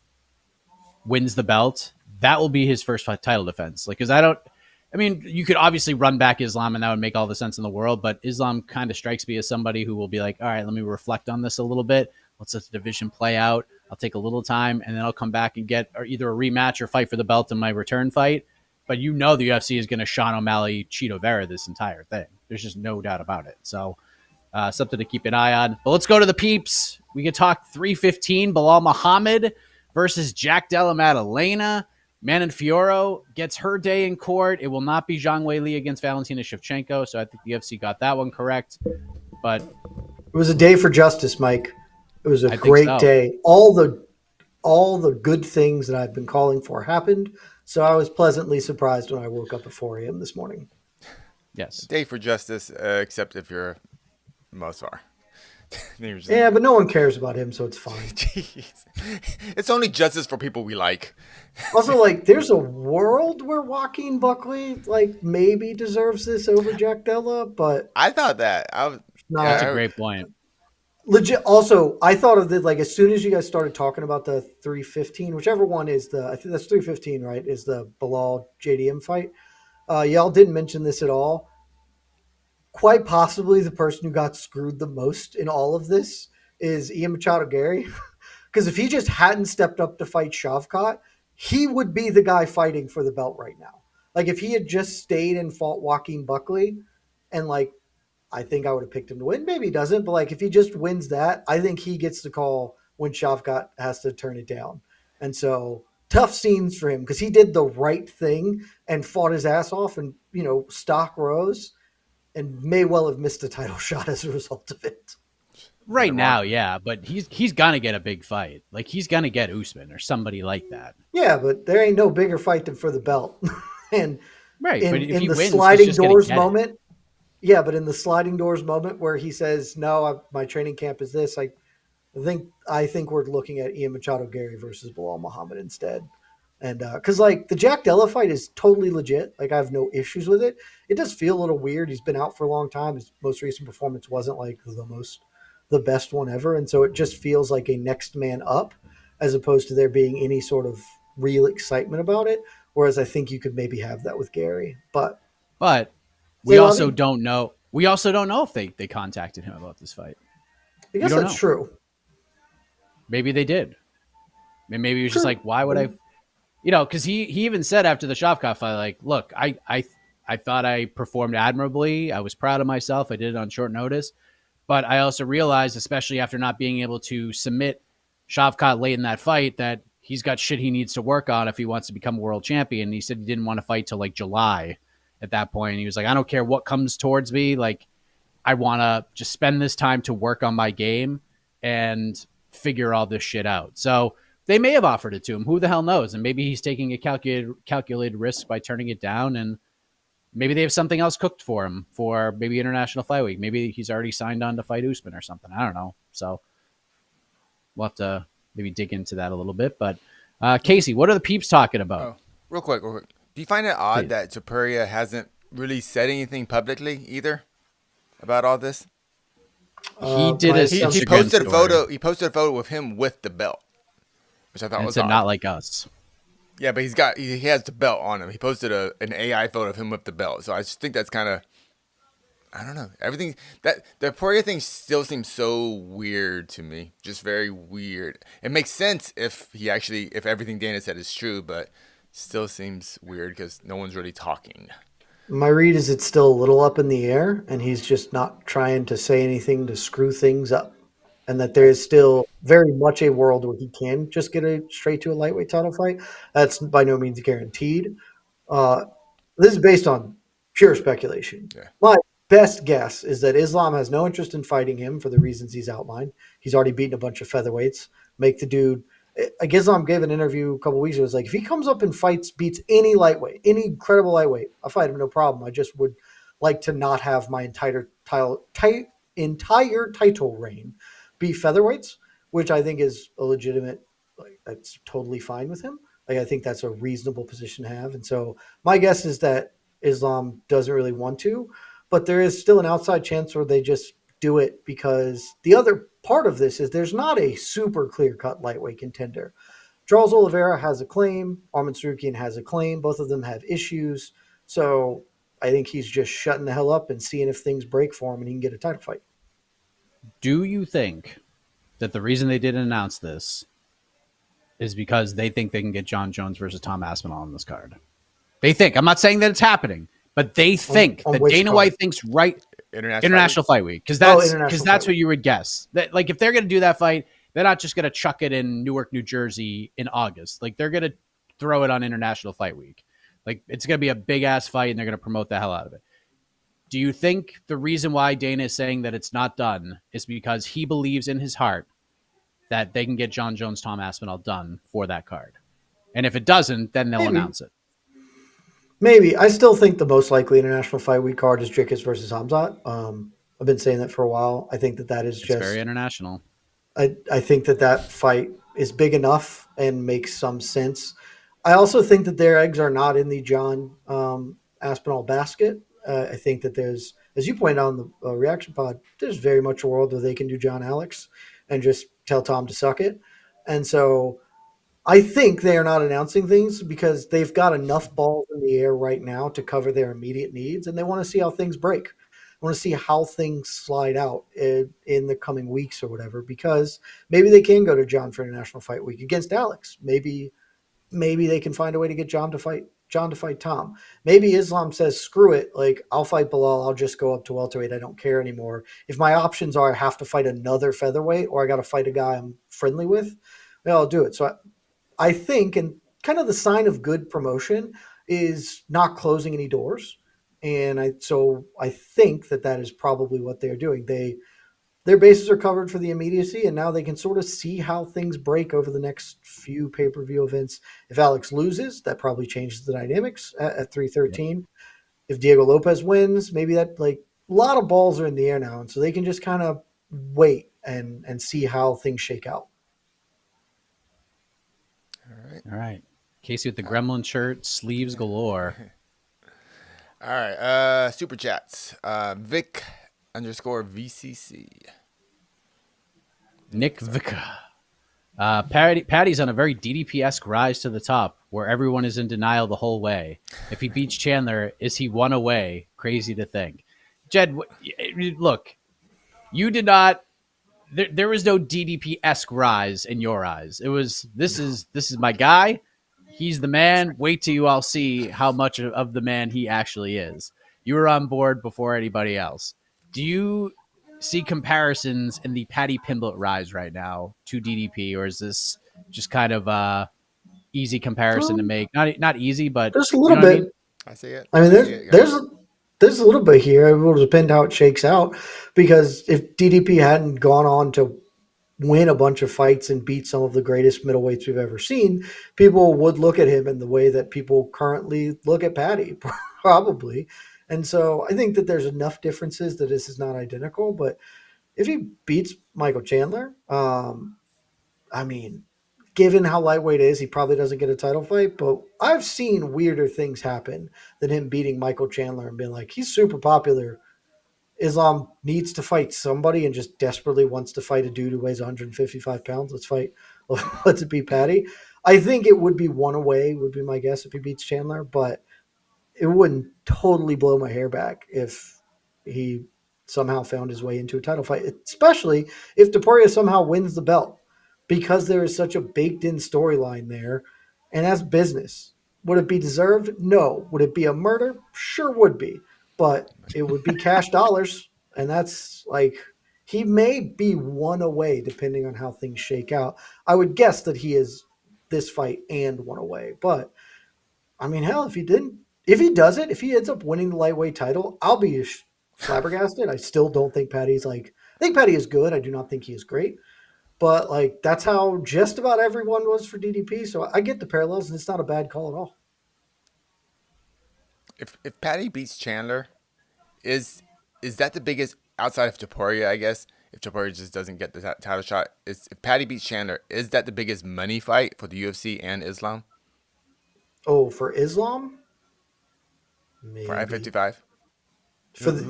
wins the belt, that will be his first title defense. Like, because you could obviously run back Islam and that would make all the sense in the world, but Islam kind of strikes me as somebody who will be like, all right, let me reflect on this a little bit. Let's let the division play out. I'll take a little time and then I'll come back and get either a rematch or fight for the belt in my return fight. But the UFC is going to Sean O'Malley, Cheeto Vera this entire thing. There's just no doubt about it. So Something to keep an eye on. But let's go to the peeps. We can talk 315, Bilal Muhammad versus Jack Della Maddalena. Manon Fiorot gets her day in court. It will not be Zhang Weili against Valentina Shevchenko, so I think the UFC got that one correct. But
it was a day for justice, Mike. It was a great day. All the good things that I've been calling for happened, so I was pleasantly surprised when I woke up at 4 a.m. this morning.
Yes.
Day for justice, except if you're Mozart.
Yeah, but no one cares about him, so it's fine.
Jeez. It's only justice for people we like.
Also, like, there's a world where Joaquin Buckley, like, maybe deserves this over Jack Della, but
I thought that.
That's a great point.
Legit. Also, I thought of it, like, as soon as you guys started talking about the 315, whichever one is I think that's 315, right? Is the Bilal JDM fight. Y'all didn't mention this at all. Quite possibly the person who got screwed the most in all of this is Ian Machado Gary. Because if he just hadn't stepped up to fight Shavkat, he would be the guy fighting for the belt right now. Like, if he had just stayed and fought Joaquin Buckley, and, like, I think I would have picked him to win. Maybe he doesn't, but, like, if he just wins that, I think he gets the call when Shavkat has to turn it down. And so, tough scenes for him because he did the right thing and fought his ass off, and, stock rose, and may well have missed a title shot as a result of it.
Right now, yeah, but he's gonna get a big fight. Like, he's gonna get Usman or somebody like that.
Yeah, but there ain't no bigger fight than for the belt. And
right, but if he
the
wins,
sliding doors moment, yeah, but in the sliding doors moment where he says, "No, my training camp is this," I think we're looking at Ian Machado Gary versus Bilal Muhammad instead. And because, like, the Jack Della fight is totally legit. Like, I have no issues with it. It does feel a little weird. He's been out for a long time. His most recent performance wasn't, like, the best one ever. And so it just feels like a next man up as opposed to there being any sort of real excitement about it. Whereas I think you could maybe have that with Gary. But
we also don't know. We also don't know if they contacted him about this fight.
I guess that's true.
Maybe they did. And maybe he was just like, why would I... because he even said after the Shavkat fight, like, look, I thought I performed admirably. I was proud of myself. I did it on short notice. But I also realized, especially after not being able to submit Shavkat late in that fight, that he's got shit he needs to work on if he wants to become a world champion. He said he didn't want to fight till, like, July at that point. He was like, I don't care what comes towards me. Like, I want to just spend this time to work on my game and figure all this shit out. So they may have offered it to him. Who the hell knows? And maybe he's taking a calculated risk by turning it down, and maybe they have something else cooked for him for maybe International Fight Week. Maybe he's already signed on to fight Usman or something. I don't know. So we'll have to maybe dig into that a little bit. But Casey, what are the peeps talking about?
Oh, real quick. Do you find it odd that Topuria hasn't really said anything publicly either about all this?
He did.
He posted a photo. He posted a photo with him with the belt, which I thought was odd.
Not like us.
Yeah, but he has the belt on him. He posted an AI photo of him with the belt. So I just think that's kind of, I don't know. Everything that the Topuria thing still seems so weird to me. Just very weird. It makes sense if everything Dana said is true, but still seems weird because no one's really talking.
My read is it's still a little up in the air, and he's just not trying to say anything to screw things up. And that there is still very much a world where he can just get straight to a lightweight title fight. That's by no means guaranteed. This is based on pure speculation. Yeah. My best guess is that Islam has no interest in fighting him for the reasons he's outlined. He's already beaten a bunch of featherweights. Make the dude – I guess Islam gave an interview a couple weeks ago. It was like, if he comes up and fights, beats any lightweight, any credible lightweight, I'll fight him, no problem. I just would like to not have my entire title reign be featherweights, which I think is a legitimate, like, that's totally fine with him. Like, I think that's a reasonable position to have. And so my guess is that Islam doesn't really want to, but there is still an outside chance where they just do it, because the other part of this is there's not a super clear-cut lightweight contender. Charles Oliveira has a claim. Arman Tsarukyan has a claim. Both of them have issues. So I think he's just shutting the hell up and seeing if things break for him and he can get a title fight.
Do you think that the reason they didn't announce this is because they think they can get John Jones versus Tom Aspinall on this card? They think. I'm not saying that it's happening, but they think that Dana White thinks right. International Fight Week, because
International
that's
Fight
what
Week.
you would guess. That like if they're going to do that fight, they're not just going to chuck it in Newark, New Jersey in August. Like they're going to throw it on International Fight Week. Like it's going to be a big ass fight, and they're going to promote the hell out of it. Do you think the reason why Dana is saying that it's not done is because he believes in his heart that they can get John Jones, Tom Aspinall done for that card? And if it doesn't, then they'll announce it.
Maybe. I still think the most likely International Fight Week card is Dricus versus Hamzat. I've been saying that for a while. I think that is
it's very international.
I think that fight is big enough and makes some sense. I also think that their eggs are not in the John Aspinall basket. I think that there's, as you pointed out in the reaction pod, there's very much a world where they can do John Alex and just tell Tom to suck it. And so I think they are not announcing things because they've got enough balls in the air right now to cover their immediate needs, and they want to see how things break. I want to see how things slide out in the coming weeks or whatever, because maybe they can go to John for International Fight Week against Alex. Maybe they can find a way to get John to fight Tom. Maybe Islam says, screw it. Like, I'll fight Bilal. I'll just go up to welterweight. I don't care anymore. If my options are I have to fight another featherweight or I got to fight a guy I'm friendly with, well, I'll do it. So I think, and kind of the sign of good promotion is not closing any doors. And I think that is probably what they're doing. Their bases are covered for the immediacy, and now they can sort of see how things break over the next few pay-per-view events. If Alex loses, that probably changes the dynamics at 313. Yep. If Diego Lopes wins, maybe that, like, a lot of balls are in the air now, and so they can just kind of wait and see how things shake out.
All right. Casey with the Gremlin shirt, sleeves galore.
All right. Super chats. Vic _VCC.
Nick Vicka. Paddy's on a very DDP-esque rise to the top where everyone is in denial the whole way. If he beats Chandler, is he one away? Crazy to think. Jed, look, you did not. There was no DDP-esque rise in your eyes. It was this is my guy. He's the man. Wait till you all see how much of the man he actually is. You were on board before anybody else. Do you see comparisons in the Paddy Pimblett rise right now to DDP, or is this just kind of easy comparison to make? Not easy, but
there's a little bit. I mean?
I see it.
I mean, there's a little bit here. It will depend how it shakes out, because if DDP hadn't gone on to win a bunch of fights and beat some of the greatest middleweights we've ever seen, people would look at him in the way that people currently look at Paddy, probably. And so I think that there's enough differences that this is not identical. But if he beats Michael Chandler, I mean, given how lightweight is, he probably doesn't get a title fight. But I've seen weirder things happen than him beating Michael Chandler and being like, he's super popular. Islam needs to fight somebody and just desperately wants to fight a dude who weighs 155 pounds. Let's beat Paddy. I think it would be one away, would be my guess, if he beats Chandler. But it wouldn't totally blow my hair back if he somehow found his way into a title fight, especially if Topuria somehow wins the belt, because there is such a baked-in storyline there, and that's business. Would it be deserved? No. Would it be a murder? Sure would be, but it would be cash dollars, and that's like, he may be one away depending on how things shake out. I would guess that he is this fight and one away, but I mean, hell, if he ends up winning the lightweight title, I'll be flabbergasted. I still don't think I think Paddy is good. I do not think he is great. But, like, that's how just about everyone was for DDP. So I get the parallels, and it's not a bad call at all.
If Paddy beats Chandler, is that the biggest, outside of Topuria, I guess, if Topuria just doesn't get the title shot, if Paddy beats Chandler, is that the biggest money fight for the UFC and Islam?
Oh, for Islam? Maybe.
For I-55?
For the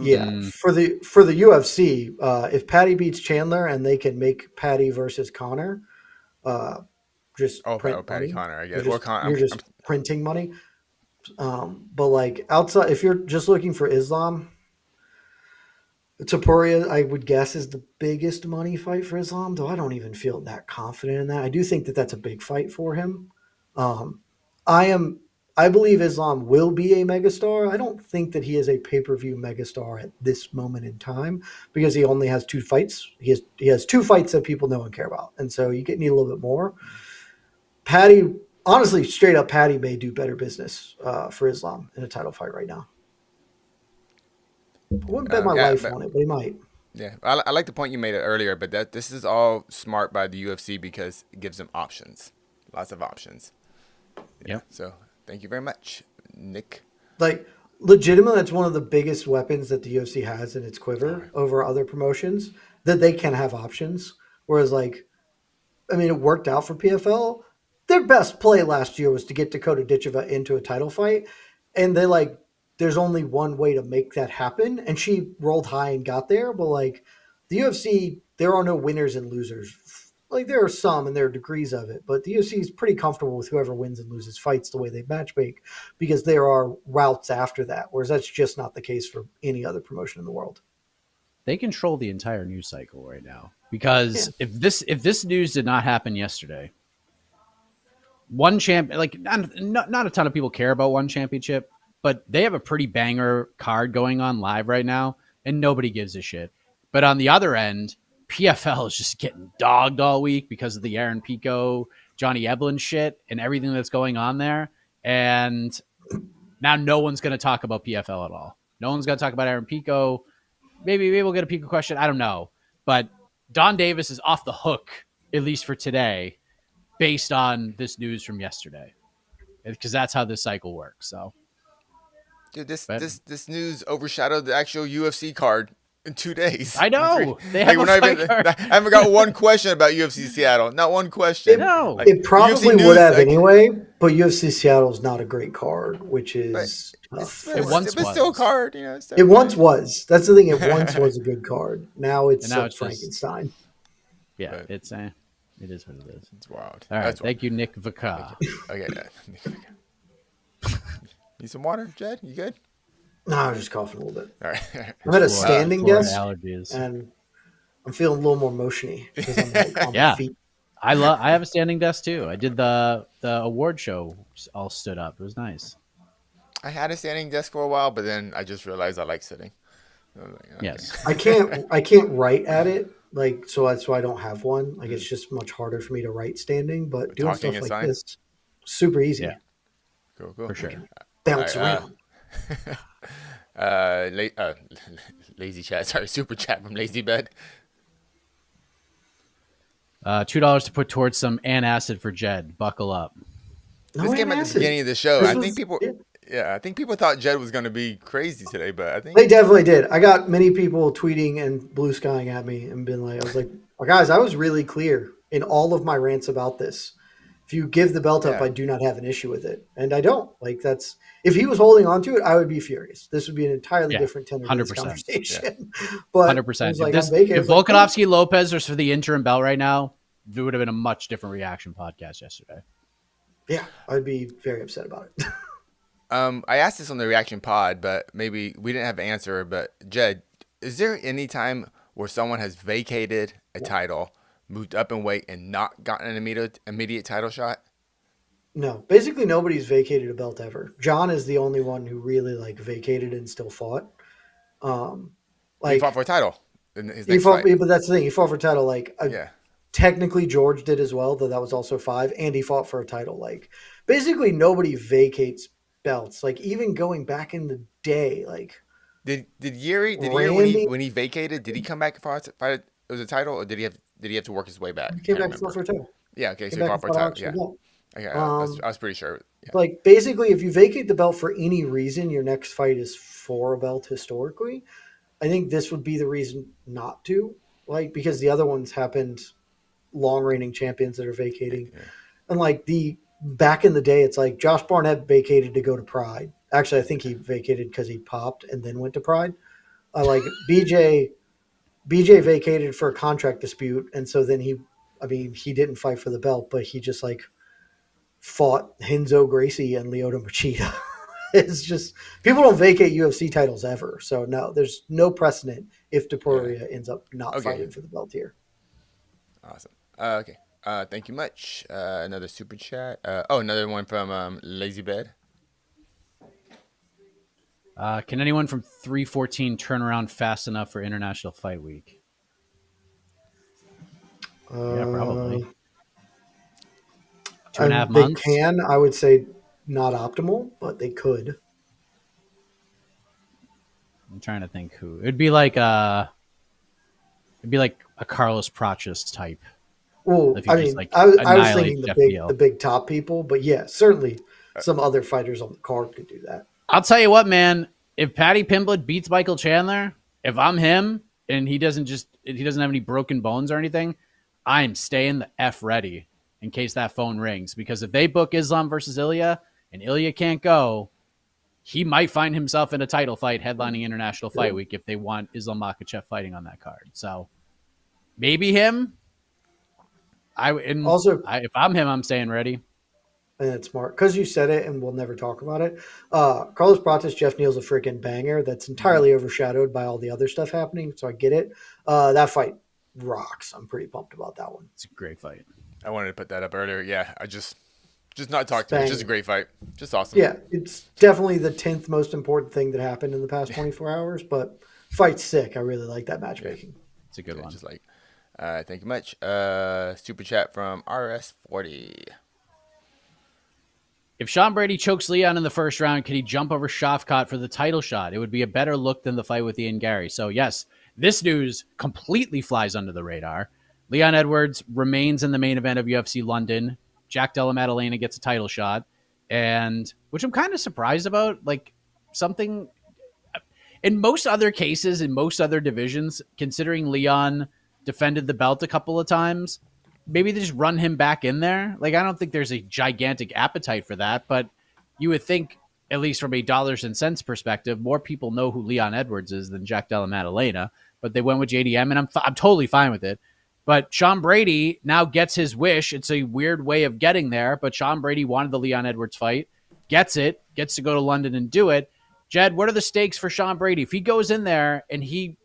UFC, if Paddy beats Chandler and they can make Paddy versus Connor, just print
Paddy
money.
Connor, I guess.
You're just printing money. But like outside, if you're just looking for Islam, Topuria, I would guess, is the biggest money fight for Islam, though I don't even feel that confident in that. I do think that that's a big fight for him. I believe Islam will be a megastar. I don't think that he is a pay-per-view megastar at this moment in time because he only has 2 fights. He has 2 fights that people know and care about, and so you need a little bit more. Paddy, honestly, straight up, Paddy may do better business for Islam in a title fight right now. I wouldn't bet my life on it, but he might.
Yeah, I like the point you made earlier, but that this is all smart by the UFC because it gives them options, lots of options.
Yeah.
So thank you very much, Nick.
Like, legitimately, that's one of the biggest weapons that the UFC has in its quiver over other promotions, that they can have options. Whereas, like, I mean, it worked out for PFL. Their best play last year was to get Dakota Ditcheva into a title fight. And there's only one way to make that happen. And she rolled high and got there. But like the UFC, there are no winners and losers. Like there are some and there are degrees of it. But the UFC is pretty comfortable with whoever wins and loses fights the way they matchmake because there are routes after that. Whereas that's just not the case for any other promotion in the world.
They control the entire news cycle right now because if this news did not happen yesterday, one champ, like not a ton of people care about one championship, but they have a pretty banger card going on live right now, and nobody gives a shit. But on the other end, PFL is just getting dogged all week because of the Aaron Pico, Johnny Eblen shit, and everything that's going on there. And now no one's going to talk about PFL at all. No one's going to talk about Aaron Pico. Maybe we'll get a Pico question. I don't know. But Don Davis is off the hook, at least for today, based on this news from yesterday, because that's how this cycle works. So,
dude, this news overshadowed the actual UFC card in 2 days.
I know they have
I haven't got one question about UFC Seattle. Not one question.
No,
it probably would have anyway. But UFC Seattle is not a great card, which is tough.
It once was
still a card.
It once was. That's the thing. It once was a good card. Now it's Frankenstein.
Yeah, it's it is what it is.
It's wild.
All right, thank you, Nick Vaca.
Okay, need some water, Jed? You good?
No, I was just coughing a little bit.
All right.
I'm at a standing desk,
allergies.
and I'm feeling a little more motiony because I'm like on my feet.
I have a standing desk too. I did the award show all stood up. It was nice.
I had a standing desk for a while, but then I just realized I like sitting.
Like, okay. Yes.
I can't write at it, like, so that's why I don't have one. Like, it's just much harder for me to write standing, but doing stuff like this, super easy.
Yeah.
Cool.
For sure.
Bounce around.
Lazy chat. Sorry, super chat from Lazy Bed.
$2 to put towards some antacid for Jed. Buckle up.
This came at the beginning of the show. I think people thought Jed was going to be crazy today, but I think
they definitely did. I got many people tweeting and blue skying at me and been like, I was like, well, guys, I was really clear in all of my rants about this. If you give the belt up, I do not have an issue with it, and I don't. Like that's if he was holding on to it, I would be furious. This would be an entirely different tenor of this conversation. But
100%.
Like,
if Volkanovski Lopez was for the interim belt right now, it would have been a much different reaction podcast yesterday.
Yeah, I'd be very upset about it.
I asked this on the reaction pod, but maybe we didn't have an answer. But Jed, is there any time where someone has vacated a title, moved up in weight, and not gotten an immediate title shot?
No, basically nobody's vacated a belt ever. John is the only one who really like vacated and still fought.
He fought for a title.
But that's the thing. He fought for a title. Technically George did as well, though that was also 5, and he fought for a title. Like basically nobody vacates belts. Like even going back in the day, like
did Yair when he vacated, did he come back and fight as a title, or did he have to work his way back?
He came back and fought for a title.
Yeah, okay, so he fought for a title. Yeah. Okay, I was pretty sure. Yeah.
Like basically if you vacate the belt for any reason, your next fight is for a belt historically. I think this would be the reason not to. Like because the other ones happened long reigning champions that are vacating. Yeah. And like back in the day, it's like Josh Barnett vacated to go to Pride. Actually, I think he vacated because he popped and then went to Pride. BJ vacated for a contract dispute. And so then he didn't fight for the belt, but he just like fought Renzo Gracie and Lyoto Machida. It's just, people don't vacate UFC titles ever. So no, there's no precedent if Topuria ends up not fighting for the belt here.
Awesome. Thank you much. Another super chat. Another one from Lazy Bed.
Can anyone from 314 turn around fast enough for International Fight Week? Yeah, probably. 2.5
They
months.
can. I would say not optimal, but they could.
I'm trying to think who. It'd be like a Carlos Praches type.
Well,
If you
I
just
mean,
like
I was
annihilate
thinking
Jeff
the
Beal.
big top people, but yeah, certainly some other fighters on the card could do that.
I'll tell you what, man. If Paddy Pimblett beats Michael Chandler, if I'm him and he doesn't have any broken bones or anything, I'm staying the F ready in case that phone rings. Because if they book Islam versus Ilia and Ilia can't go, he might find himself in a title fight headlining International Fight Week if they want Islam Makhachev fighting on that card. So maybe him. If I'm him, I'm staying ready.
And it's smart because you said it, and we'll never talk about it. Carlos Prates, Jeff Neal's a freaking banger that's entirely overshadowed by all the other stuff happening. So I get it. That fight rocks. I'm pretty pumped about that one.
It's a great fight.
I wanted to put that up earlier. Yeah, I just not talk to me. It's just a great fight. Just awesome.
Yeah, it's definitely the 10th most important thing that happened in the past 24 hours. But fight's sick. I really like that matchmaking.
It's a good one.
Just like, thank you much. Super chat from RS40.
If Sean Brady chokes Leon in the first round, can he jump over Shafkat for the title shot? It would be a better look than the fight with Ian Gary. So, yes, this news completely flies under the radar. Leon Edwards remains in the main event of UFC London. Jack Della Maddalena gets a title shot, and which I'm kind of surprised about. Like, something in most other cases, in most other divisions, considering Leon defended the belt a couple of times, maybe they just run him back in there. Like, I don't think there's a gigantic appetite for that, but you would think, at least from a dollars and cents perspective, more people know who Leon Edwards is than Jack Della Maddalena. But they went with JDM, and I'm totally fine with it. But Sean Brady now gets his wish. It's a weird way of getting there, but Sean Brady wanted the Leon Edwards fight, gets to go to London and do it. Jed, what are the stakes for Sean Brady? If he goes in there and he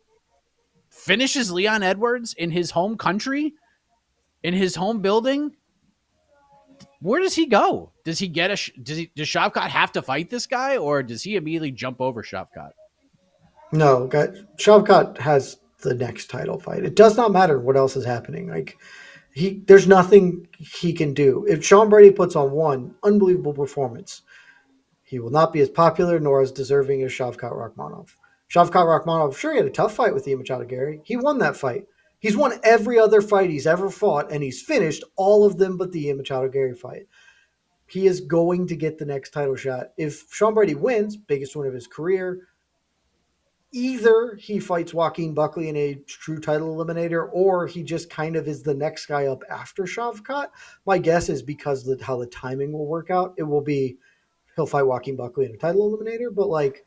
finishes Leon Edwards in his home country, in his home building, where does he go? Does does Shavkat have to fight this guy, or does he immediately jump over Shavkat?
No, Shavkat has the next title fight. It does not matter what else is happening. Like there's nothing he can do. If Sean Brady puts on one unbelievable performance, he will not be as popular nor as deserving as Shavkat Rakhmonov. Shavkat Rakhmonov, sure, he had a tough fight with Ilia Topuria. He won that fight. He's won every other fight he's ever fought, and he's finished all of them but the Ilia Topuria fight. He is going to get the next title shot. If Sean Brady wins, biggest win of his career, either he fights Joaquin Buckley in a true title eliminator, or he just kind of is the next guy up after Shavkat. My guess is because of how the timing will work out, it will be he'll fight Joaquin Buckley in a title eliminator, but like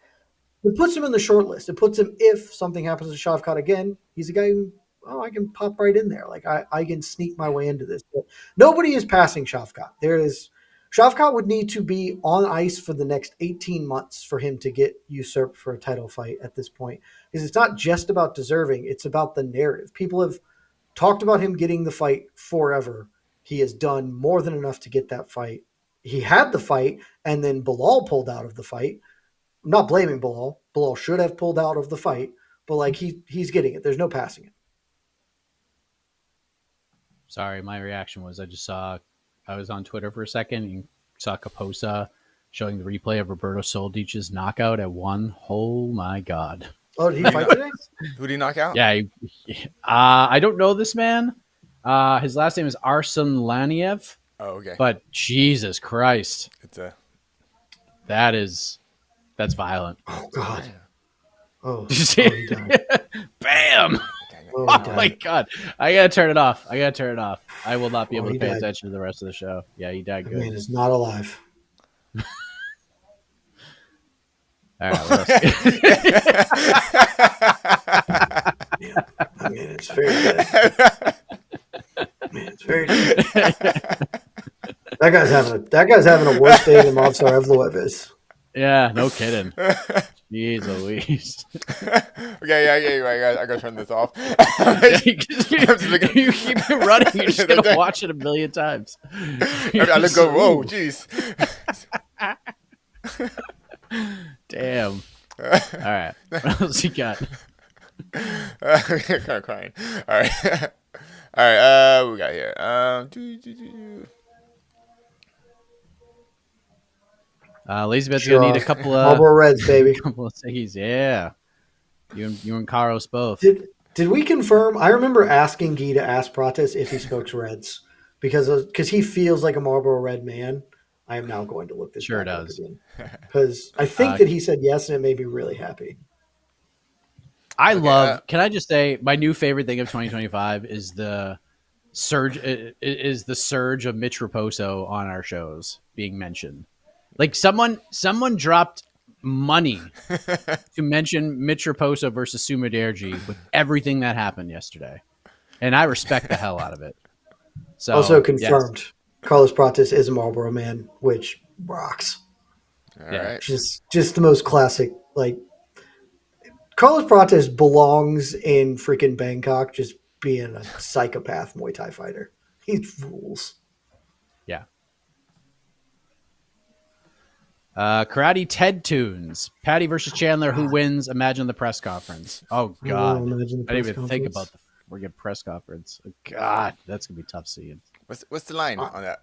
it puts him in the short list. It puts him, if something happens to Shavkat again, he's a guy who, I can pop right in there. Like I can sneak my way into this. But nobody is passing Shavkat. Shavkat would need to be on ice for the next 18 months for him to get usurped for a title fight at this point. Because it's not just about deserving, it's about the narrative. People have talked about him getting the fight forever. He has done more than enough to get that fight. He had the fight, and then Bilal pulled out of the fight. I'm not blaming Bilal. Bilal should have pulled out of the fight, but like he's getting it. There's no passing it.
Sorry, my reaction was I was on Twitter for a second and saw Caposa showing the replay of Roberto Soldic's knockout at 1. Oh my God.
Oh, did he fight today?
Who did he knock out?
Yeah. I don't know this man. His last name is Arsen Laniev.
Oh, okay.
But Jesus Christ. That's violent.
Oh, God. Oh,
Did you see it? Bam! Oh my God. I got to turn it off. I will not be able to pay attention to the rest of the show. Yeah, he died good.
I mean, it's not alive.
All right. What else?
Yeah, I mean, it's very good. Man, it's very good. That guy's having a worse day than Movsar Evloev is.
Yeah, no kidding. Jeez Louise.
Okay, yeah, you're right. I gotta turn this off.
You keep it running. You're just gonna watch it a million times.
I look go. Whoa, jeez.
Damn. All right. What else you got?
Kind of crying. All right. All right. What we got here?
Lazy Bet's
Sure.
gonna need a couple
Marlboro Reds, baby.
of ciggies. Yeah. You and Carlos both.
Did we confirm? I remember asking Guy to ask Prates if he smokes Reds because he feels like a Marlboro Red man. I am now going to look this
Sure
back up
does.
again because I think that he said yes, and it made me really happy.
I
Okay,
love. Can I just say my new favorite thing of 2025 is the surge. Is the surge of Mitch Raposo on our shows being mentioned? Like someone dropped money to mention Mitch Raposo versus Sumaderji with everything that happened yesterday, and I respect the hell out of it. So
Also confirmed,
yes.
Carlos Prates is a Marlboro man, which rocks.
all
Yeah.
right.
Just the most classic. Like Carlos Prates belongs in freaking Bangkok, just being a psychopath Muay Thai fighter. He rules.
Yeah. Karate Ted Tunes. Paddy versus Chandler. Who wins? Imagine the press conference. Oh, God.
Imagine the
I didn't
press
even think
conference.
about the friggin' press conference. Oh, God, that's going to be tough seeing.
What's the line on that?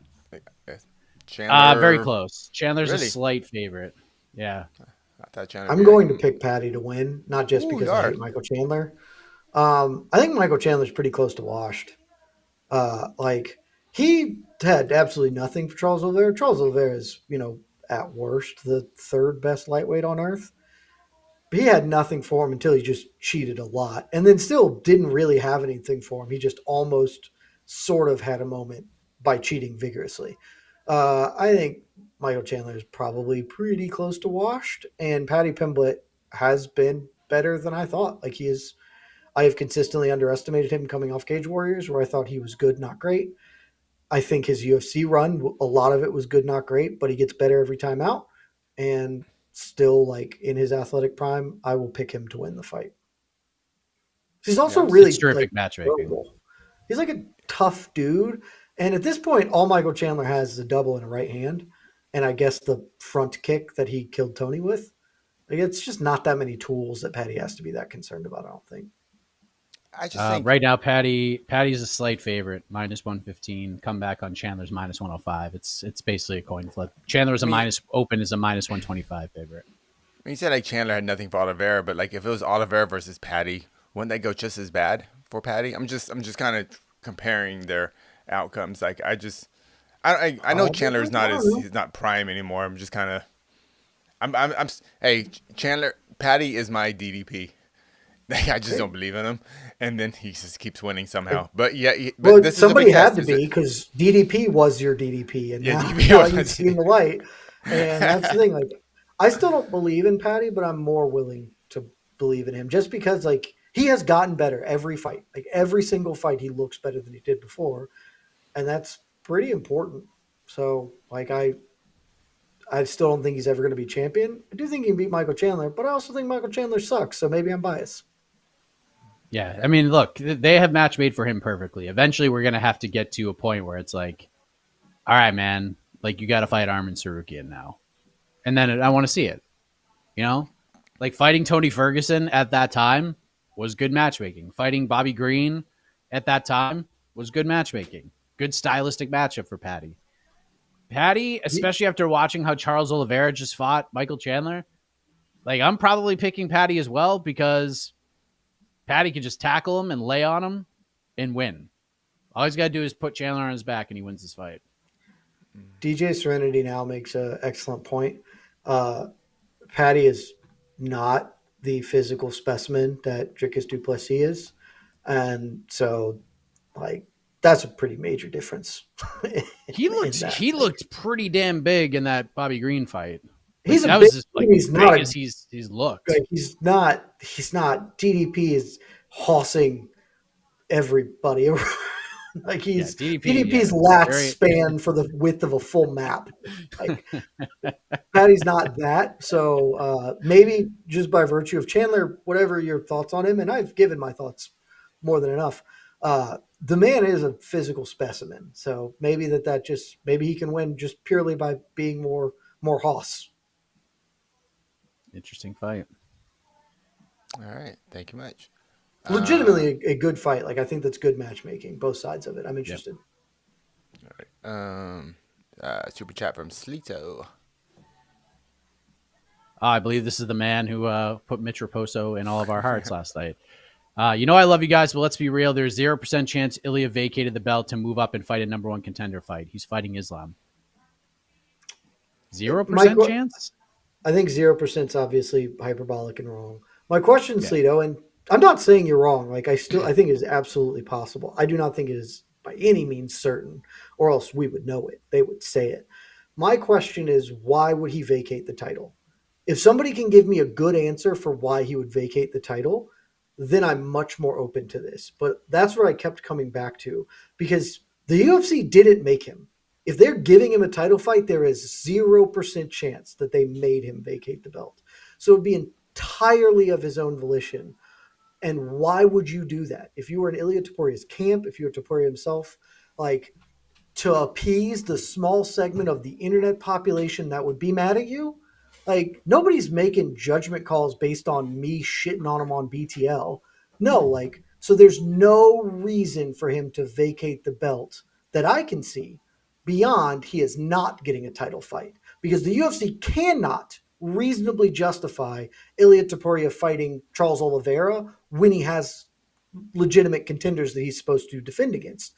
Chandler.
Very close. Chandler's
Really?
a slight favorite. Yeah.
I thought Chandler.
I'm going to pick Paddy to win, not just
Ooh,
because
you
I
are.
hate Michael Chandler. I think Michael Chandler's pretty close to washed. Like he had absolutely nothing for Charles Oliveira. Charles Oliveira is, at worst the third best lightweight on earth. But he had nothing for him until he just cheated a lot, and then still didn't really have anything for him. He just almost sort of had a moment by cheating vigorously. I think Michael Chandler is probably pretty close to washed, and Paddy Pimblett has been better than I thought. Like he is. I have consistently underestimated him coming off Cage Warriors, where I thought he was good, not great. I think his UFC run, a lot of it was good, not great, but he gets better every time out. And still, like in his athletic prime, I will pick him to win the fight. He's also
Yeah,
really
It's terrific
like
matchmaking.
durable. He's like a tough dude. And at this point, all Michael Chandler has is a double and a right hand. And I guess the front kick that he killed Tony with. Like it's just not that many tools that Patty has to be that concerned about, I don't think.
I just think
Right now, Patty's a slight favorite, -115. Comeback on Chandler's -105. It's basically a coin flip. Chandler is a -125 favorite.
you said like Chandler had nothing for Oliveira, but like if it was Oliveira versus Paddy, wouldn't that go just as bad for Paddy? I'm just kind of comparing their outcomes. Like I know Chandler's he's not prime anymore. I'm just kind of hey Chandler, Paddy is my DDP. I just don't believe in him, and then he just keeps winning somehow. But yeah,
Well,
this
somebody
is a big
had
test.
to be because DDP was your DDP, and
Yeah,
now,
DDP
now
was my
you've seen the light. And that's the thing. Like, I still don't believe in Patty, but I'm more willing to believe in him just because, like, he has gotten better every fight. Like every single fight, he looks better than he did before, and that's pretty important. So, like, I still don't think he's ever going to be champion. I do think he can beat Michael Chandler, but I also think Michael Chandler sucks. So maybe I'm biased.
Yeah, I mean, look, they have match made for him perfectly. Eventually, we're gonna have to get to a point where it's like, all right, man, like you got to fight Armin Sarukian now, and then I want to see it. You know, like fighting Tony Ferguson at that time was good matchmaking. Fighting Bobby Green at that time was good matchmaking. Good stylistic matchup for Patty. Patty, especially after watching how Charles Oliveira just fought Michael Chandler, like I'm probably picking Patty as well because Patty can just tackle him and lay on him and win. All he's got to do is put Chandler on his back and he wins this fight.
DJ Serenity now makes an excellent point. Patty is not the physical specimen that Dricus Duplessis is. And so, like, that's a pretty major difference.
He looked pretty damn big in that Bobby Green fight.
He's
that
a
was
big,
just like
he's
big
not
as he's looked.
like he's not DDP is hossing everybody around. Like he's DDP's lat span for the width of a full map. Like Patty's not that. So maybe just by virtue of Chandler, whatever your thoughts on him, and I've given my thoughts more than enough. The man is a physical specimen. So maybe maybe he can win just purely by being more hoss.
Interesting fight.
All right. Thank you much.
Legitimately a good fight. Like I think that's good matchmaking, both sides of it. I'm
Yep.
interested.
All right. Super chat from Sleeto.
I believe this is the man who put Mitch Raposo in all of our hearts last night. I love you guys, but let's be real. There's 0% chance Ilia vacated the belt to move up and fight a number one contender fight. He's fighting Islam. 0%
Mike,
chance?
I think 0% is obviously hyperbolic and wrong. My question,
Yeah.
Sleeto, and I'm not saying you're wrong. Like I think it is absolutely possible. I do not think it is by any means certain, or else we would know it. They would say it. My question is, why would he vacate the title? If somebody can give me a good answer for why he would vacate the title, then I'm much more open to this. But that's where I kept coming back to because the UFC didn't make him. If they're giving him a title fight, there is 0% chance that they made him vacate the belt. So it would be entirely of his own volition. And why would you do that? If you were in Ilia Topuria's camp, if you were Topuria himself, like to appease the small segment of the internet population that would be mad at you, like nobody's making judgment calls based on me shitting on him on BTL. No, like so there's no reason for him to vacate the belt that I can see beyond he is not getting a title fight because the UFC cannot reasonably justify Ilia Topuria fighting Charles Oliveira when he has legitimate contenders that he's supposed to defend against.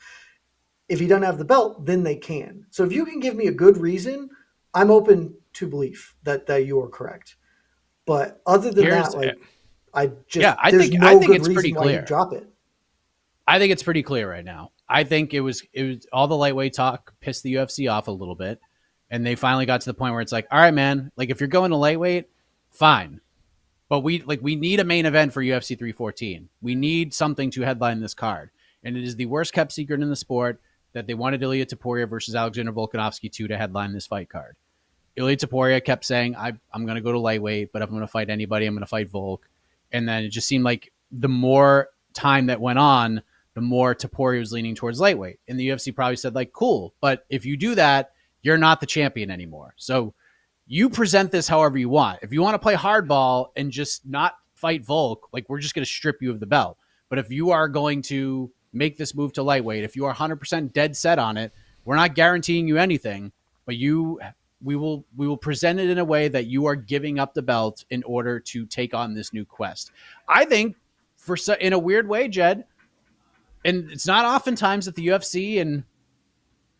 If he doesn't have the belt, then they can. So if you can give me a good reason, I'm open to belief that you are correct. But other than
Here's
that, like I just
yeah, I
there's
think
no good
it's pretty
reason why you
clear.
drop it.
I think it's pretty clear right now. I think it was all the lightweight talk pissed the UFC off a little bit, and they finally got to the point where it's like, all right, man, like if you're going to lightweight, fine, but we need a main event for UFC 314. We need something to headline this card, and it is the worst kept secret in the sport that they wanted Ilia Topuria versus Alexander Volkanovski to headline this fight card. Ilia Topuria kept saying, I'm going to go to lightweight, but if I'm going to fight anybody, I'm going to fight Volk. And then it just seemed like the more time that went on, the more Topuria was leaning towards lightweight. And the UFC probably said, like, cool, but if you do that, you're not the champion anymore. So you present this however you want. If you want to play hardball and just not fight Volk, like we're just going to strip you of the belt. But if you are going to make this move to lightweight, if you are 100% dead set on it, we're not guaranteeing you anything, but we will present it in a way that you are giving up the belt in order to take on this new quest. I think in a weird way, Jed, and it's not oftentimes that the UFC and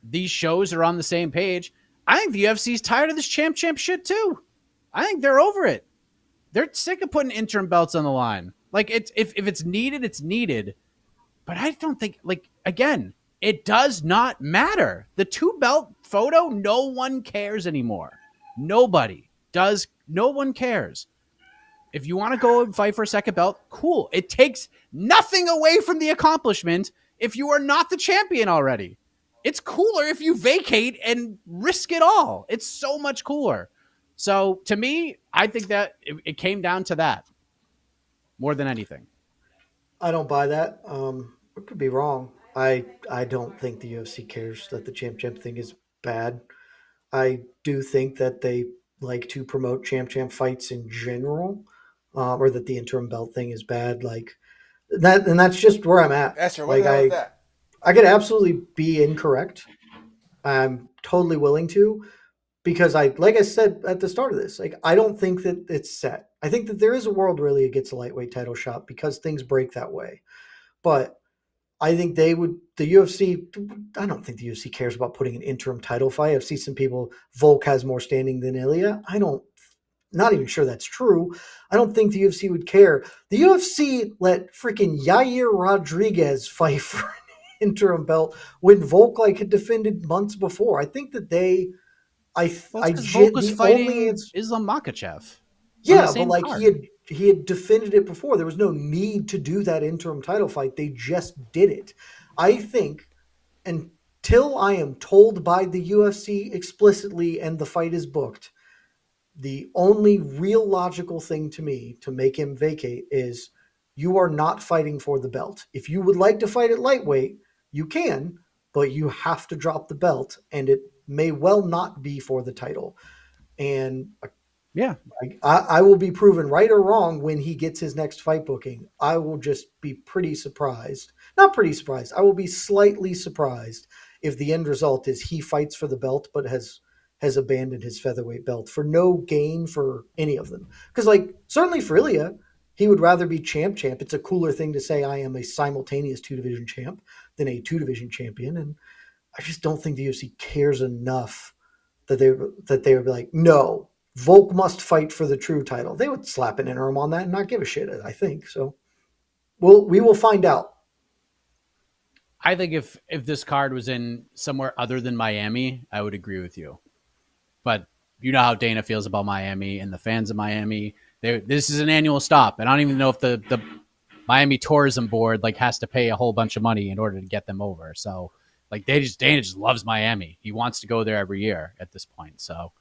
these shows are on the same page. I think the UFC is tired of this champ shit too. I think they're over it. They're sick of putting interim belts on the line. Like if it's needed, it's needed. But I don't think, like, again, it does not matter. The 2-belt photo, no one cares anymore. Nobody does. No one cares. If you want to go and fight for a second belt, cool. It takes nothing away from the accomplishment if you are not the champion already. It's cooler if you vacate and risk it all. It's so much cooler. So to me, I think that it came down to that more than anything.
I don't buy that. I could be wrong. I don't think the UFC cares that the champ thing is bad. I do think that they like to promote champ fights in general, or that the interim belt thing is bad. Like that, and that's just where I'm at.
Esther, what
Like
the hell is that?
I could absolutely be incorrect. I'm totally willing to because like I said at the start of this, like I don't think that it's set. I think that there is a world where Leah gets a lightweight title shot because things break that way. But I think the UFC, I don't think the UFC cares about putting an interim title fight. I've seen some people, Volk has more standing than Ilia. Not even sure that's true. I don't think the UFC would care. The UFC let freaking Yair Rodriguez fight for an interim belt when Volk had defended months before. I think that
Because Volk was
the only
fighting Islam Makhachev on the
yeah, but
same
like
card.
he had defended it before. There was no need to do that interim title fight. They just did it. I think until I am told by the UFC explicitly and the fight is booked, the only real logical thing to me to make him vacate is you are not fighting for the belt. If you would like to fight at lightweight, you can, but you have to drop the belt, and it may well not be for the title. And
Yeah.
Like, I will be proven right or wrong when he gets his next fight booking. I will just be pretty surprised. Not pretty surprised. I will be slightly surprised if the end result is he fights for the belt but has abandoned his featherweight belt for no gain for any of them. Because like certainly for Ilia, he would rather be champ. It's a cooler thing to say I am a simultaneous 2 division champ than a 2 division champion. And I just don't think the UFC cares enough that they would be like, no, Volk must fight for the true title. They would slap an interim on that and not give a shit, I think. So we will find out.
I think if this card was in somewhere other than Miami, I would agree with you. But you know how Dana feels about Miami and the fans of Miami. This is an annual stop, and I don't even know if the Miami Tourism Board like has to pay a whole bunch of money in order to get them over. So like Dana just loves Miami. He wants to go there every year at this point. So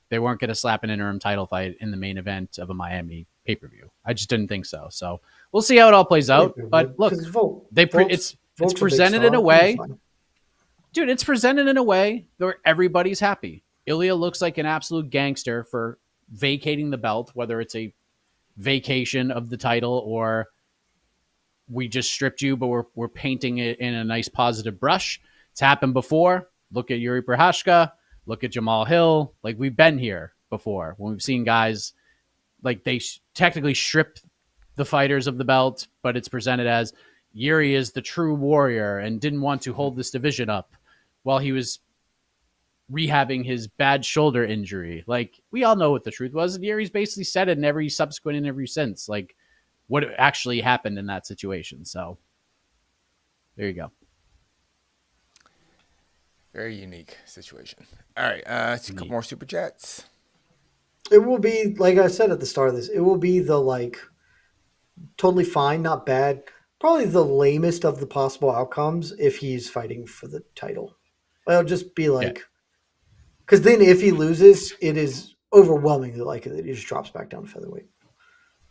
they weren't going to slap an interim title fight in the main event of a Miami pay-per-view. I just didn't think so. So we'll see how it all plays out. But look, it's presented in a way, dude. It's presented in a way where everybody's happy. Ilia looks like an absolute gangster for vacating the belt, whether it's a vacation of the title or we just stripped you, but we're painting it in a nice positive brush. It's happened before. Look at Yuri Prochazka. Look at Jamal Hill. Like we've been here before when we've seen guys like they technically strip the fighters of the belt, but it's presented as Yuri is the true warrior and didn't want to hold this division up while he was rehabbing his bad shoulder injury. Like we all know what the truth was. And Yuri's basically said it in every subsequent interview since. Like what actually happened in that situation. So there you go.
Very unique situation. All right, a couple more super chats.
It will be, like I said at the start of this, it will be the like totally fine, not bad, probably the lamest of the possible outcomes if he's fighting for the title. It'll just be like, because then if he loses, it is overwhelmingly likely that he just drops back down to featherweight.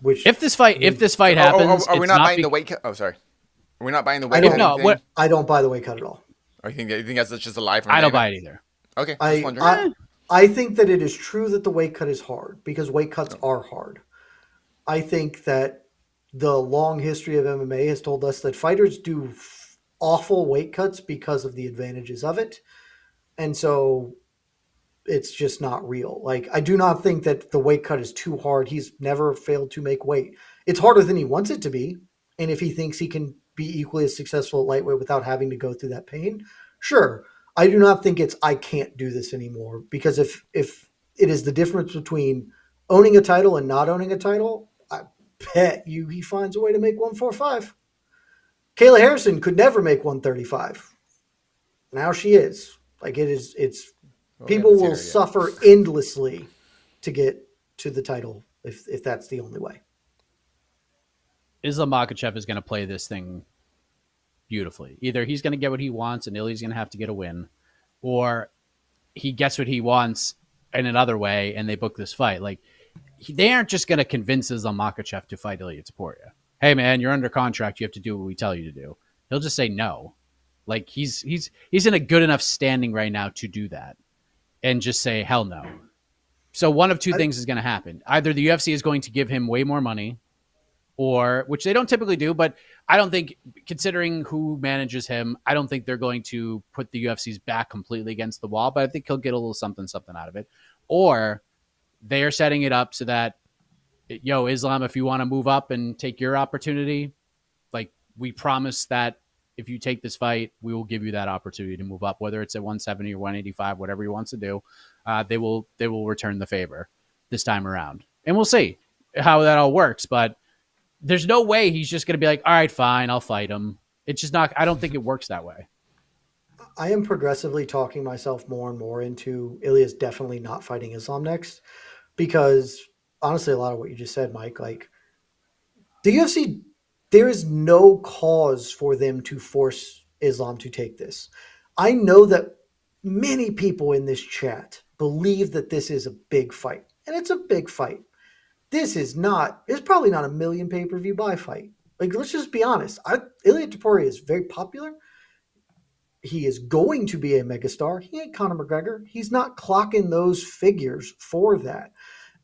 Which
if this fight happens,
are we not buying the weight cut? Oh, sorry. Are we not buying the weight cut?
No, what
I don't buy the weight cut at all.
Or you think that's just a lie from
I don't buy it either.
Okay.
I think that it is true that the weight cut is hard because weight cuts are hard. I think that the long history of MMA has told us that fighters do awful weight cuts because of the advantages of it. And so it's just not real. Like, I do not think that the weight cut is too hard. He's never failed to make weight. It's harder than he wants it to be. And if he thinks he can be equally as successful at lightweight without having to go through that pain, sure. I do not think it's I can't do this anymore, because if it is the difference between owning a title and not owning a title, I bet you he finds a way to make 145. Kayla Harrison could never make 135. Now she is. Like it's people will suffer endlessly to get to the title if that's the only way.
Islam Makhachev is going to play this thing beautifully. Either he's going to get what he wants and Ilia's going to have to get a win, or he gets what he wants in another way and they book this fight. Like they aren't just going to convince Islam Makhachev to fight Ilia Topuria. Hey man, you're under contract. You have to do what we tell you to do. He'll just say no. Like he's in a good enough standing right now to do that and just say hell no. So one of two things is going to happen. Either the UFC is going to give him way more money, or which they don't typically do, but I don't think, considering who manages him, I don't think they're going to put the UFC's back completely against the wall, but I think he'll get a little something out of it. Or they are setting it up so that, yo, Islam, if you want to move up and take your opportunity, like we promise that if you take this fight, we will give you that opportunity to move up, whether it's at 170 or 185, whatever he wants to do. They will return the favor this time around. And we'll see how that all works, but there's no way he's just going to be like, all right, fine, I'll fight him. It's just not, I don't think it works that way.
I am progressively talking myself more and more into Ilia's definitely not fighting Islam next, because honestly, a lot of what you just said, Mike, like the UFC, there is no cause for them to force Islam to take this. I know that many people in this chat believe that this is a big fight, and it's a big fight. This is not, it's probably not a million pay-per-view buy fight. Like, let's just be honest. Ilia Topuria is very popular. He is going to be a megastar. He ain't Conor McGregor. He's not clocking those figures for that.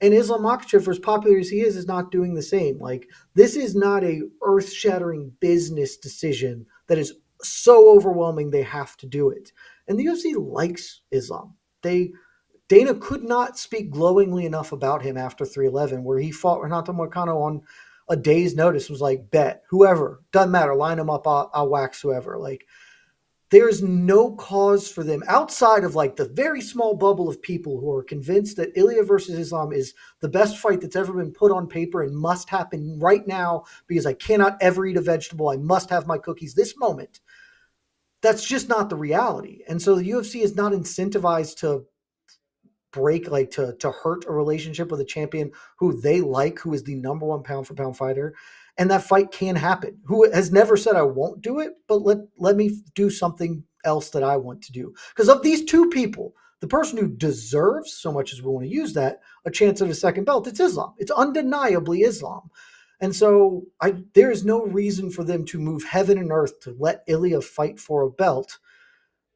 And Islam Makhachev, for as popular as he is not doing the same. Like, this is not a earth-shattering business decision that is so overwhelming they have to do it. And the UFC likes Islam. Dana could not speak glowingly enough about him after 311, where he fought Renato Moicano on a day's notice, was like, bet, whoever, doesn't matter, line him up, I'll wax whoever. Like, there's no cause for them outside of like the very small bubble of people who are convinced that Ilia versus Islam is the best fight that's ever been put on paper and must happen right now because I cannot ever eat a vegetable. I must have my cookies this moment. That's just not the reality. And so the UFC is not incentivized to break, like to hurt a relationship with a champion who they like, who is the number one pound for pound fighter. And that fight can happen, who has never said I won't do it, but let me do something else that I want to do. Because of these two people, the person who deserves, so much as we want to use that, a chance at a second belt, it's Islam. It's undeniably Islam. And so there is no reason for them to move heaven and earth to let Ilia fight for a belt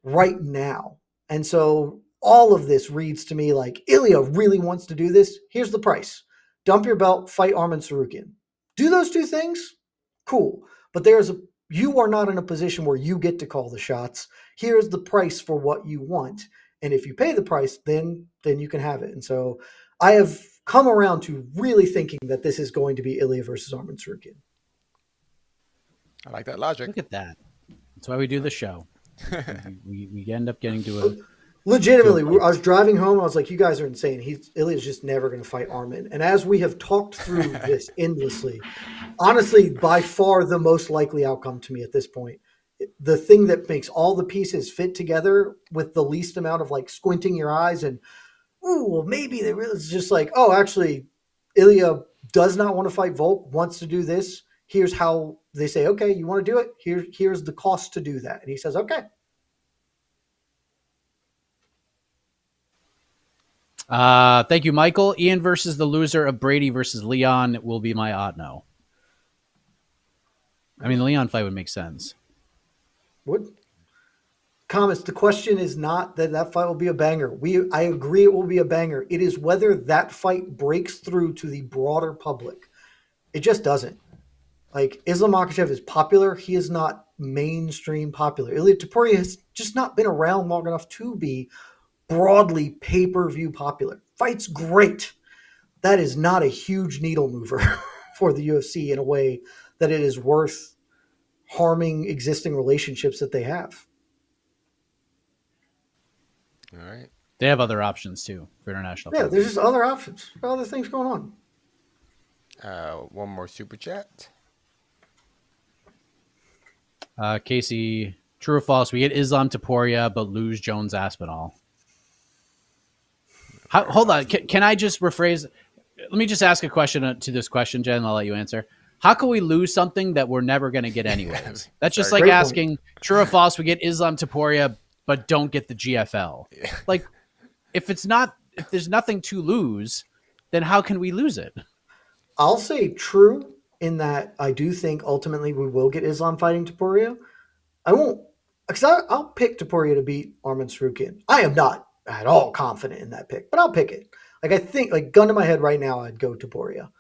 right now. And so all of this reads to me like Ilia really wants to do this. Here's the price. Dump your belt, fight Arman Tsarukyan. Do those two things? Cool. But you are not in a position where you get to call the shots. Here's the price for what you want. And if you pay the price, then you can have it. And so I have come around to really thinking that this is going to be Ilia versus Arman Tsarukyan.
I like that logic.
Look at that. That's why we do the show. we end up getting to a...
Legitimately, I was driving home. I was like, you guys are insane. Ilia's just never going to fight Arman. And as we have talked through this endlessly, honestly, by far the most likely outcome to me at this point, the thing that makes all the pieces fit together with the least amount of like squinting your eyes and, ooh, well, maybe they really, it's just like, oh, actually, Ilia does not want to fight Volk, wants to do this. Here's how they say, okay, you want to do it? Here's the cost to do that. And he says, okay.
Thank you, Michael. Ian versus the loser of Brady versus Leon will be my odd no. I mean, the Leon fight would make sense.
What? Comments. The question is not that fight will be a banger. I agree it will be a banger. It is whether that fight breaks through to the broader public. It just doesn't. Like, Islam Makhachev is popular. He is not mainstream popular. Ilia Topuria has just not been around long enough to be broadly pay-per-view popular. Fight's great. That is not a huge needle mover for the UFC in a way that it is worth harming existing relationships that they have.
All right.
They have other options too for international.
Yeah, there's just other options. Other things going
on. One more super chat.
Casey, true or false? We get Islam Topuria, but lose Jones Aspinall. Hold on. Can I just rephrase? Let me just ask a question to this question, Jen, and I'll let you answer. How can we lose something that we're never going to get anyways? That's just like asking, true or false, we get Islam Topuria, but don't get the GFL. Yeah. Like, if there's nothing to lose, then how can we lose it?
I'll say true in that I do think ultimately we will get Islam fighting Topuria. I won't, because I'll pick Topuria to beat Arman Tsarukyan. I am not at all confident in that pick, but I'll pick it. Like, I think, like, gun to my head right now, I'd go Topuria.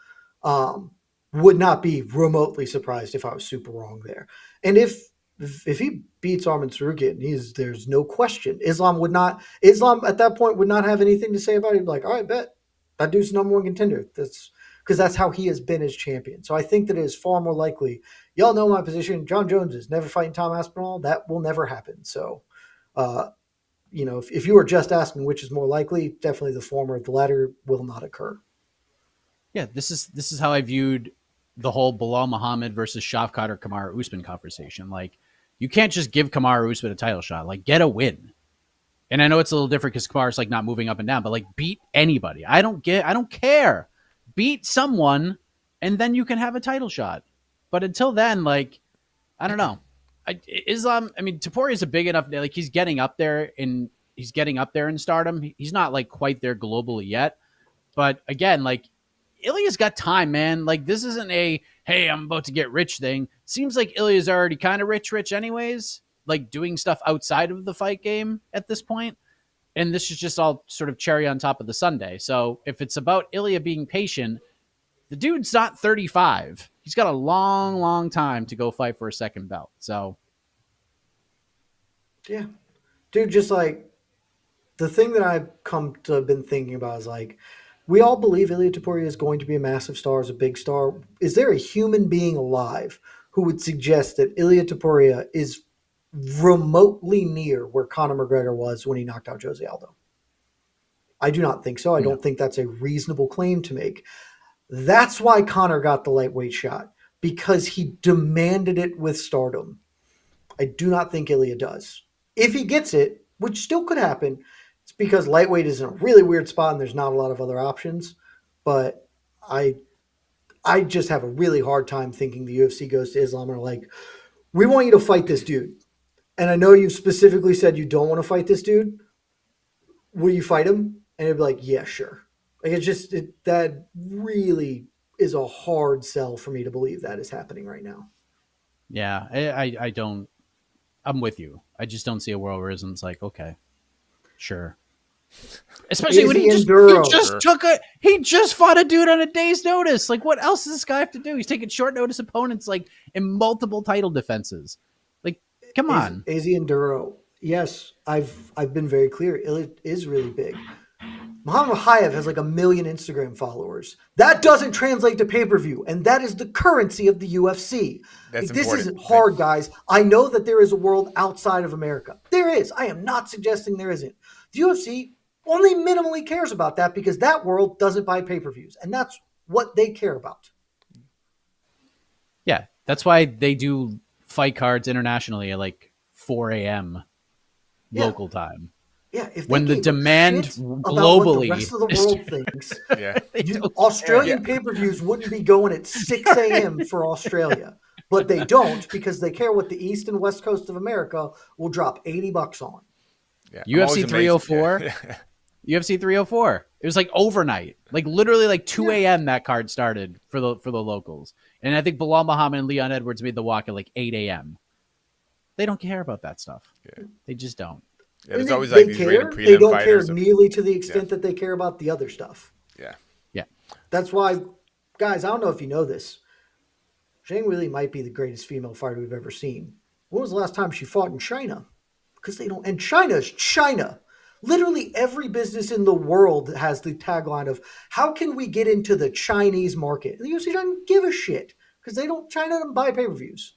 Would not be remotely surprised if I was super wrong there. And if he beats Arman Tsarukyan, there's no question. Islam at that point would not have anything to say about it. He'd be like, all right, bet. That dude's number one contender. That's how he has been as champion. So I think that it is far more likely. Y'all know my position. John Jones is never fighting Tom Aspinall. That will never happen. So, if you were just asking which is more likely, definitely the former. The latter will not occur.
Yeah, this is how I viewed the whole Bilal Muhammad versus Shavkat or Kamaru Usman conversation. Like, you can't just give Kamaru Usman a title shot. Like, get a win. And I know it's a little different because Kamaru's like not moving up and down, but like, beat anybody. I don't care. Beat someone, and then you can have a title shot. But until then, like, I don't know. Topuria is a big enough, like, he's getting up there in stardom. He's not like quite there globally yet. But again, like, Ilia's got time, man. Like, this isn't a, hey, I'm about to get rich thing. Seems like Ilia's already kind of rich anyways, like doing stuff outside of the fight game at this point. and this is just all sort of cherry on top of the sundae. So if it's about Ilia being patient, the dude's not 35. He's got a long, long time to go fight for a second belt. So,
yeah, dude, just like the thing that I've come to have been thinking about is like, we all believe Ilia Topuria is going to be a massive star, is a big star. Is there a human being alive who would suggest that Ilia Topuria is remotely near where Conor McGregor was when he knocked out Jose Aldo? I do not think so. I don't think that's a reasonable claim to make. That's why Conor got the lightweight shot, because he demanded it with stardom. I do not think Ilia does. If he gets it, which still could happen, it's because lightweight is in a really weird spot and there's not a lot of other options. But I just have a really hard time thinking the UFC goes to Islam and are like, we want you to fight this dude. And I know you specifically said you don't want to fight this dude. Will you fight him? And it'd be like, yeah, sure. Like that really is a hard sell for me to believe that is happening right now.
yeah, I don't. I'm with you. I just don't see a world where Islam's like, okay, sure. Especially when he just fought a dude on a day's notice. Like, what else does this guy have to do? He's taking short notice opponents like in multiple title defenses. Like, come on.
AZ Enduro. Yes, I've been very clear. It is really big. Muhammad Hayev has like 1 million Instagram followers. That doesn't translate to pay-per-view, and that is the currency of the UFC. Like, this isn't hard, guys. I know that there is a world outside of America. There is. I am not suggesting there isn't. The UFC only minimally cares about that because that world doesn't buy pay-per-views, and that's what they care about.
Yeah, that's why they do fight cards internationally at like 4 a.m. local time.
Yeah, if
when the demand globally,
the rest of the world thinks, Australian pay-per-views wouldn't be going at 6 a.m. for Australia, but they don't because they care what the East and West Coast of America will drop $80 on.
Yeah, UFC 304. UFC 304. It was like overnight, like literally like 2 a.m. that card started for the locals, and I think Bilal Muhammad and Leon Edwards made the walk at like 8 a.m. They don't care about that stuff. Yeah. They just don't.
Yeah, there's always like these random prelim
They don't
fighters
care nearly to the extent that they care about the other stuff.
Yeah.
Yeah.
That's why, guys, I don't know if you know this. Zhang really might be the greatest female fighter we've ever seen. When was the last time she fought in China? Because they don't. And China's China. Literally every business in the world has the tagline of, how can we get into the Chinese market? And the UFC doesn't give a shit because China doesn't buy pay-per-views.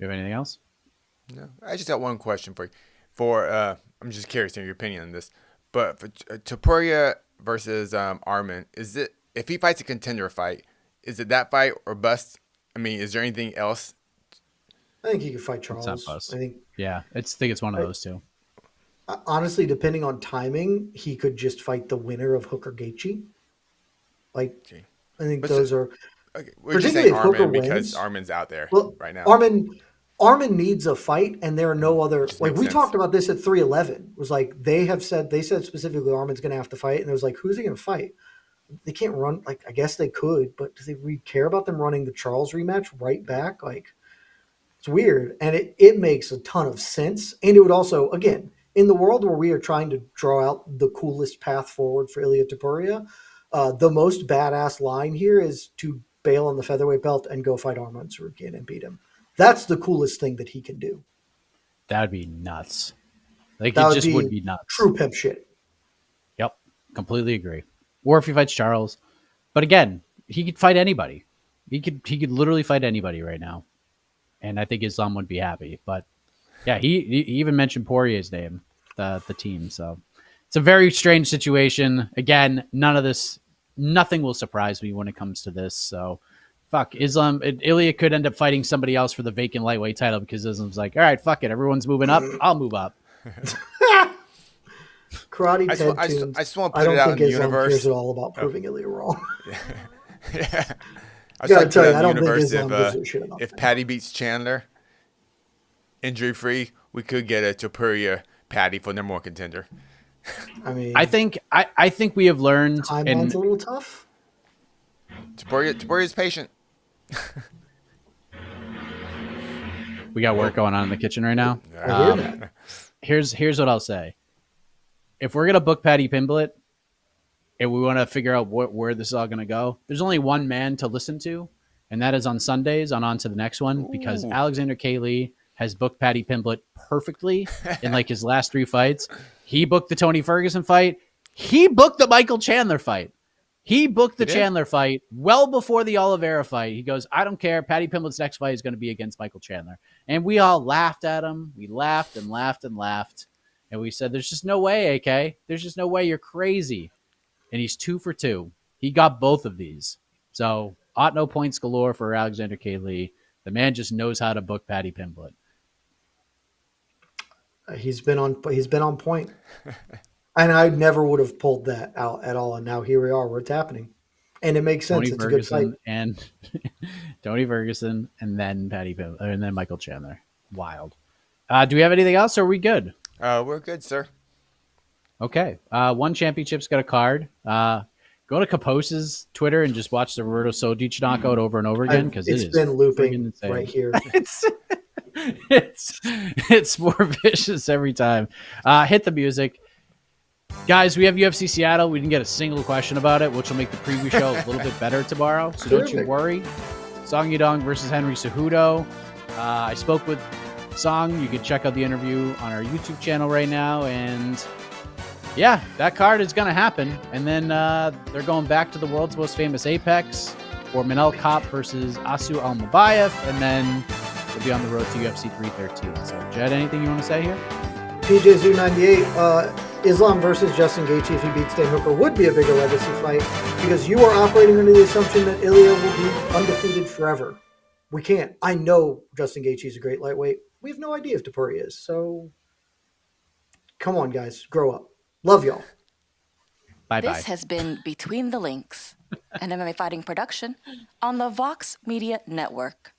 You have anything else?
No, I just got one question for you. I'm just curious to your opinion on this. But for Topuria versus Arman, is it, if he fights a contender fight, is it that fight or bust? I mean, is there anything else?
I think he could fight Charles.
It's not bust.
I think
it's one of those two.
Honestly, depending on timing, he could just fight the winner of Hooker Gaethje. I think those are.
Okay, we're just saying Arman because Arman's out there right now.
Arman needs a fight, and there are no other. Like we talked about this at 311. It was like they said specifically Arman's going to have to fight, and it was like, who's he going to fight? They can't run. Like, I guess they could, but do we care about them running the Charles rematch right back? Like, it's weird, and it makes a ton of sense. And it would also, again, in the world where we are trying to draw out the coolest path forward for Ilia Topuria, the most badass line here is to bail on the featherweight belt and go fight Arman Tsarukyan and beat him. That's the coolest thing that he can do.
That would be nuts. Like, it just would be nuts.
True pimp shit.
Yep. Completely agree. Or if he fights Charles. But again, he could fight anybody. He could literally fight anybody right now. And I think Islam would be happy. But yeah, he even mentioned Poirier's name, the team. So it's a very strange situation. Again, nothing will surprise me when it comes to this. So fuck, Ilia could end up fighting somebody else for the vacant lightweight title because Islam's like, all right, fuck it. Everyone's moving up. I'll move up.
Karate Ted
I
tunes.
just want to put it out in the
Islam
universe.
Cares at all about proving Ilia wrong.
Yeah. I
gotta tell you,
I
don't think Islam gives a shit about
if
that.
Paddy beats Chandler, injury free, we could get a Topuria Paddy for number one contender.
I mean,
I think we have learned.
Timeline's a little tough.
Topuria's patient.
We got work going on in the kitchen right now.
I hear that.
Here's what I'll say. If we're gonna book Paddy Pimblett and we want to figure out where this is all gonna go, there's only one man to listen to, and that is on Sundays on to the next one, because Alexander K. Lee has booked Paddy Pimblett perfectly in like his last 3 fights. He booked the Tony Ferguson fight. He booked the Michael Chandler fight. He booked the Chandler fight well before the Oliveira fight. He goes, I don't care. Paddy Pimblett's next fight is going to be against Michael Chandler. And we all laughed at him. We laughed and laughed and laughed. And we said, there's just no way, AK. There's just no way. You're crazy. And he's 2 for 2. He got both of these. So, no points galore for Alexander K. Lee. The man just knows how to book Paddy Pimblett.
He's been on point. And I never would have pulled that out at all. And now here we are, where it's happening. And it makes sense. It's a good fight.
And Tony Ferguson, and then Paddy Pimblett, and then Michael Chandler. Wild. Do we have anything else, or are we good?
We're good, sir.
Okay. One Championship's got a card. Go to Kaposa's Twitter and just watch the Roberto Sodic knockout over and over again, because
it's been looping right here.
It's more vicious every time. Hit the music. Guys, we have UFC Seattle. We didn't get a single question about it, which will make the preview show a little bit better tomorrow. So don't you worry. Song Yudong versus Henry Cejudo. I spoke with Song. You can check out the interview on our YouTube channel right now. And yeah, that card is going to happen. And then they're going back to the world's most famous Apex for Manel Kape versus Asu Almabayev. And then we'll be on the road to UFC 313. So, Jed, anything you want to say here?
PJZoo 98, Islam versus Justin Gaethje, if he beats Dan Hooker, would be a bigger legacy fight, because you are operating under the assumption that Ilia will be undefeated forever. We can't. I know Justin Gaethje is a great lightweight. We have no idea if Topuria is. So, come on, guys. Grow up. Love y'all.
Bye-bye.
This has been Between the Links, an MMA fighting production on the Vox Media Network.